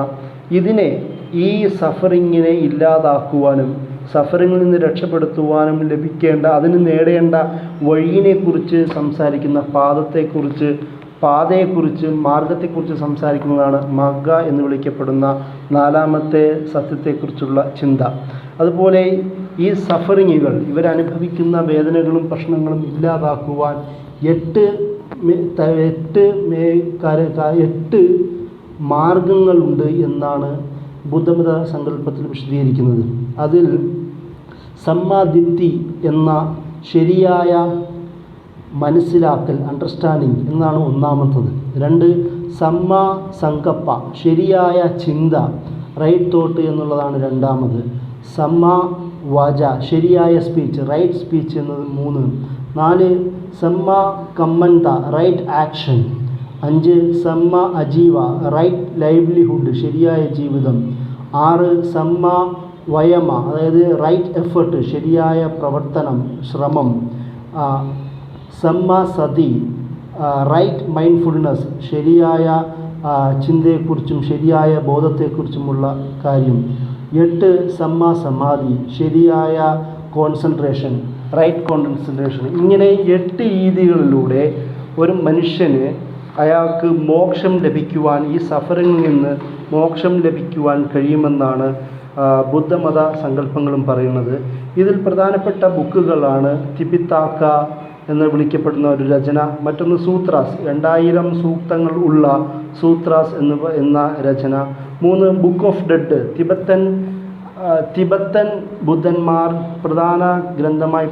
ഈ സഫറിങ്ങിനെ ഇല്ലാതാക്കുവാനും സഫറിങ്ങിൽ നിന്ന് രക്ഷപ്പെടുത്തുവാനും അതിന് നേടേണ്ട വഴിയിനെക്കുറിച്ച് സംസാരിക്കുന്ന പാതയെക്കുറിച്ച് മാർഗത്തെക്കുറിച്ച് സംസാരിക്കുന്നതാണ് മഗ്ഗ എന്ന് വിളിക്കപ്പെടുന്ന 4ാമത്തെ സത്യത്തെക്കുറിച്ചുള്ള ചിന്ത. അതുപോലെ ഈ സഫറിങ്ങുകൾ, ഇവരനുഭവിക്കുന്ന വേദനകളും പ്രശ്നങ്ങളും ഇല്ലാതാക്കുവാൻ 8 മാർഗങ്ങളുണ്ട് എന്നാണ് ബുദ്ധമത സങ്കല്പത്തിൽ വിശദീകരിക്കുന്നത്. അതിൽ സമ്മാദിത്തി എന്ന ശരിയായ മനസ്സിലാക്കൽ, അണ്ടർസ്റ്റാൻഡിങ് എന്നാണ് 1ാമത്തത്. 2 സമ്മാ സങ്കപ്പ, ശരിയായ ചിന്ത, റൈറ്റ് തോട്ട് എന്നുള്ളതാണ് 2ാമത്. സമ്മാ വാച, ശരിയായ സ്പീച്ച്, റൈറ്റ് സ്പീച്ച് എന്നത് 3. 4 സമ്മാ കമ്മന്ത, റൈറ്റ് ആക്ഷൻ. 5 സമ്മാ അജീവ, റൈറ്റ് ലൈവ്ലിഹുഡ്, ശരിയായ ജീവിതം. 6 സമ്മാ വയമ, അതായത് റൈറ്റ് എഫേർട്ട്, ശരിയായ പ്രവർത്തനം, ശ്രമം. സമ്മാ സതി, റൈറ്റ് മൈൻഡ്ഫുൾനെസ്, ശരിയായ ചിന്തയെക്കുറിച്ചും ശരിയായ ബോധത്തെക്കുറിച്ചുമുള്ള കാര്യം. 8 സമ്മാ സമാധി, ശരിയായ കോൺസെൻട്രേഷൻ, റൈറ്റ് കോൺസെൻട്രേഷൻ. ഇങ്ങനെ 8 രീതികളിലൂടെ ഒരു മനുഷ്യന് അയാൾക്ക് മോക്ഷം ലഭിക്കുവാൻ, ഈ സഫറിങ്ങിൽ നിന്ന് മോക്ഷം ലഭിക്കുവാൻ കഴിയുമെന്നാണ് ബുദ്ധമത സങ്കല്പങ്ങളും പറയുന്നത്. ഇതിൽ പ്രധാനപ്പെട്ട ബുക്കുകളാണ് തിപിത്താക്ക എന്ന് വിളിക്കപ്പെടുന്ന ഒരു രചന, മറ്റൊന്ന് സൂത്രാസ്, 2000 സൂക്തങ്ങൾ ഉള്ള സൂത്രാസ് എന്ന രചന. 3 ബുക്ക് ഓഫ് ഡെഡ്, തിബത്തൻ ബുദ്ധന്മാർ പ്രധാന ഗ്രന്ഥമായി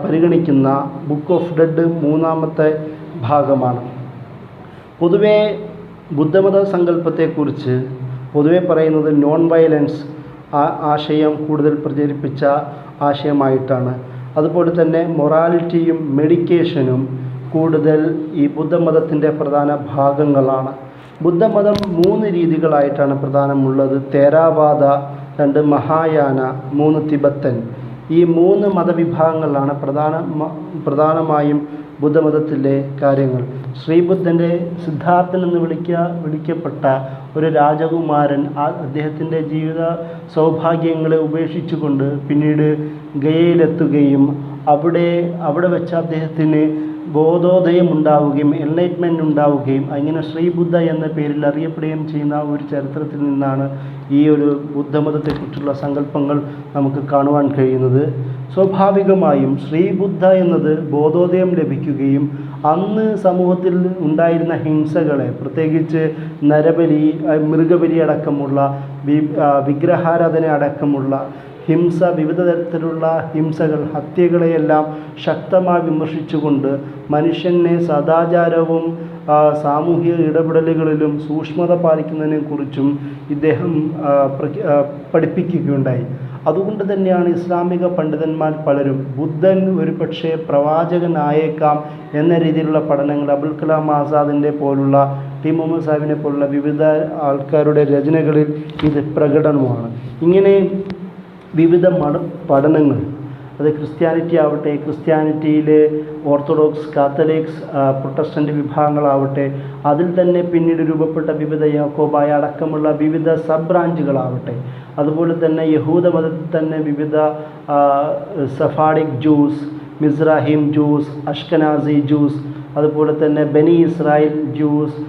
പരിഗണിക്കുന്ന ബുക്ക് ഓഫ് ഡെഡ് 3ാമത്തെ ഭാഗമാണ്. പൊതുവേ ബുദ്ധമത സങ്കല്പത്തെക്കുറിച്ച് പറയുന്നത് നോൺ വയലൻസ് ആശയം കൂടുതൽ പ്രചരിപ്പിച്ച ആശയമായിട്ടാണ്. അതുപോലെ തന്നെ മൊറാലിറ്റിയും മെഡിക്കേഷനും കൂടുതൽ ഈ ബുദ്ധമതത്തിൻ്റെ പ്രധാന ഭാഗങ്ങളാണ്. ബുദ്ധമതം 3 രീതികളായിട്ടാണ് പ്രധാനമുള്ളത്. തേരാവാദ, 2 മഹായാന, 3 തിബത്തൻ. ഈ 3 മതവിഭാഗങ്ങളാണ് പ്രധാനമായും ബുദ്ധമതത്തിലെ കാര്യങ്ങൾ. ശ്രീബുദ്ധൻ്റെ സിദ്ധാർത്ഥൻ എന്ന് വിളിക്കപ്പെട്ട ഒരു രാജകുമാരൻ അദ്ദേഹത്തിൻ്റെ ജീവിത സൗഭാഗ്യങ്ങളെ ഉപേക്ഷിച്ചുകൊണ്ട് പിന്നീട് ഗയയിലെത്തുകയും അവിടെ വെച്ച് അദ്ദേഹത്തിന് ബോധോദയം ഉണ്ടാവുകയും എൻലൈറ്റ്മെൻറ്റ് ഉണ്ടാവുകയും അങ്ങനെ ശ്രീബുദ്ധ എന്ന പേരിൽ അറിയപ്പെടുകയും ചെയ്യുന്ന ഒരു ചരിത്രത്തിൽ നിന്നാണ് ഈ ഒരു ബുദ്ധമതത്തെക്കുറിച്ചുള്ള സങ്കല്പങ്ങൾ നമുക്ക് കാണുവാൻ കഴിയുന്നത്. സ്വാഭാവികമായും ശ്രീബുദ്ധ എന്നത് ബോധോദയം ലഭിക്കുകയും അന്ന് സമൂഹത്തിൽ ഉണ്ടായിരുന്ന ഹിംസകളെ, പ്രത്യേകിച്ച് നരബലി, മൃഗബലി അടക്കമുള്ള വിഗ്രഹാരാധന അടക്കമുള്ള ഹിംസ, വിവിധ തരത്തിലുള്ള ഹിംസകൾ, ഹത്യകളെയെല്ലാം ശക്തമായി വിമർശിച്ചുകൊണ്ട് മനുഷ്യനെ സദാചാരവും സാമൂഹിക ഇടപെടലുകളിലും സൂക്ഷ്മത പാലിക്കുന്നതിനെക്കുറിച്ചും ഇദ്ദേഹം പഠിപ്പിക്കുകയുണ്ടായി. അതുകൊണ്ട് തന്നെയാണ് ഇസ്ലാമിക പണ്ഡിതന്മാർ പലരും ബുദ്ധൻ ഒരു പക്ഷേ പ്രവാചകനായേക്കാം എന്ന രീതിയിലുള്ള പഠനങ്ങൾ അബുൽ കലാം ആസാദിൻ്റെ പോലുള്ള ടി മുഹമ്മദ് സാഹിബിനെ പോലുള്ള വിവിധ ആൾക്കാരുടെ രചനകളിൽ ഇത് പ്രകടനമാണ്. ഇങ്ങനെ വിവിധ പഠനങ്ങൾ, അത് ക്രിസ്ത്യാനിറ്റി ആവട്ടെ, ക്രിസ്ത്യാനിറ്റിയിലെ ഓർത്തഡോക്സ്, കാത്തലിക്സ്, പ്രൊട്ടസ്റ്റൻ്റ് വിഭാഗങ്ങളാവട്ടെ, അതിൽ തന്നെ പിന്നീട് രൂപപ്പെട്ട വിവിധ യാക്കോബായ അടക്കമുള്ള വിവിധ സബ് ബ്രാഞ്ചുകളാവട്ടെ, അതുപോലെ തന്നെ യഹൂദ മതത്തിൽ തന്നെ വിവിധ സഫാഡിക് ജൂസ്, മിസ്രാഹിം ജൂസ്, അഷ്കനാസി ജൂസ്, അതുപോലെ തന്നെ ബനി ഇസ്രായേൽ ജൂസ്,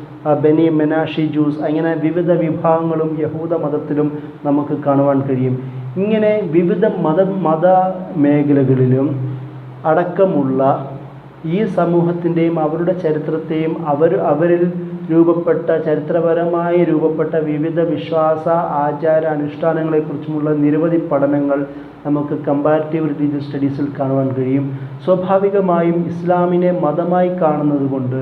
ബനി മെനാഷി ജൂസ്, അങ്ങനെ വിവിധ വിഭാഗങ്ങളും യഹൂദ മതത്തിലും നമുക്ക് കാണുവാൻ കഴിയും. ഇങ്ങനെ വിവിധ മത മേഖലകളിലും അടക്കമുള്ള ഈ സമൂഹത്തിൻ്റെയും അവരുടെ ചരിത്രത്തെയും അവരിൽ ചരിത്രപരമായി രൂപപ്പെട്ട വിവിധ വിശ്വാസ, ആചാര, അനുഷ്ഠാനങ്ങളെക്കുറിച്ചുമുള്ള നിരവധി പഠനങ്ങൾ നമുക്ക് കമ്പാരിറ്റീവ് റിലീജിയസ് സ്റ്റഡീസിൽ കാണുവാൻ കഴിയും. സ്വാഭാവികമായും ഇസ്ലാമിനെ മതമായി കാണുന്നത് കൊണ്ട്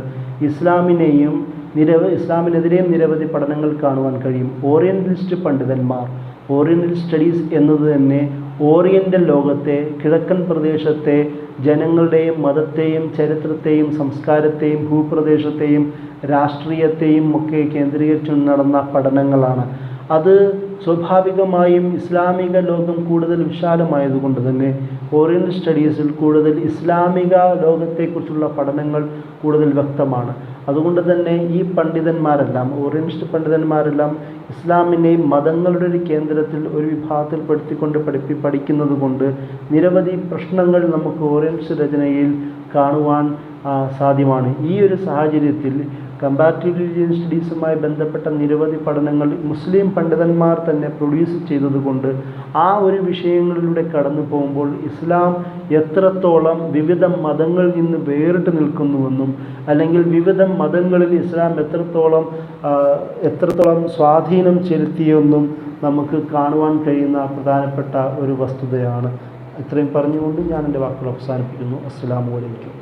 ഇസ്ലാമിനെതിരെയും നിരവധി പഠനങ്ങൾ കാണുവാൻ കഴിയും. ഓറിയൻ്റലിസ്റ്റ് പണ്ഡിതന്മാർ, ഓറിയൻ്റൽ സ്റ്റഡീസ് എന്നത് തന്നെ ഓറിയൻ്റൽ ലോകത്തെ, കിഴക്കൻ പ്രദേശത്തെ ജനങ്ങളുടെയും മതത്തെയും ചരിത്രത്തെയും സംസ്കാരത്തെയും ഭൂപ്രദേശത്തെയും രാഷ്ട്രീയത്തെയും ഒക്കെ കേന്ദ്രീകരിച്ചു നടന്ന പഠനങ്ങളാണ്. അത് സ്വാഭാവികമായും ഇസ്ലാമിക ലോകം കൂടുതൽ വിശാലമായതുകൊണ്ട് തന്നെ ഓറിയൻ്റൽ സ്റ്റഡീസിൽ കൂടുതൽ ഇസ്ലാമിക ലോകത്തെക്കുറിച്ചുള്ള പഠനങ്ങൾ കൂടുതൽ വ്യക്തമാണ്. അതുകൊണ്ട് തന്നെ ഈ പണ്ഡിതന്മാരെല്ലാം, ഓറിയൻ്റലിസ്റ്റ് പണ്ഡിതന്മാരെല്ലാം ഇസ്ലാമിനെ മതങ്ങളുടെ ഒരു കേന്ദ്രത്തിൽ, ഒരു വിഭാഗത്തിൽപ്പെടുത്തിക്കൊണ്ട് പഠിക്കുന്നത് കൊണ്ട് നിരവധി പ്രശ്നങ്ങൾ നമുക്ക് ഓറിയൻ്റലിസ്റ്റ് രചനയിൽ കാണുവാൻ സാധ്യമാണ്. ഈ ഒരു സാഹചര്യത്തിൽ കമ്പാരിറ്റീവ് റിലീജിയൻ സ്റ്റഡീസുമായി ബന്ധപ്പെട്ട നിരവധി പഠനങ്ങൾ മുസ്ലിം പണ്ഡിതന്മാർ തന്നെ പ്രൊഡ്യൂസ് ചെയ്തതുകൊണ്ട് ആ ഒരു വിഷയങ്ങളിലൂടെ കടന്നു പോകുമ്പോൾ ഇസ്ലാം എത്രത്തോളം വിവിധ മതങ്ങളിൽ നിന്ന് വേറിട്ട് നിൽക്കുന്നുവെന്നും, അല്ലെങ്കിൽ വിവിധ മതങ്ങളിൽ ഇസ്ലാം എത്രത്തോളം സ്വാധീനം ചെലുത്തിയെന്നും നമുക്ക് കാണുവാൻ കഴിയുന്ന പ്രധാനപ്പെട്ട ഒരു വസ്തുതയാണ്. ഇത്രയും പറഞ്ഞുകൊണ്ട് ഞാൻ എൻ്റെ വാക്കുകൾ അവസാനിപ്പിക്കുന്നു. അസ്സലാമു അലൈക്കും.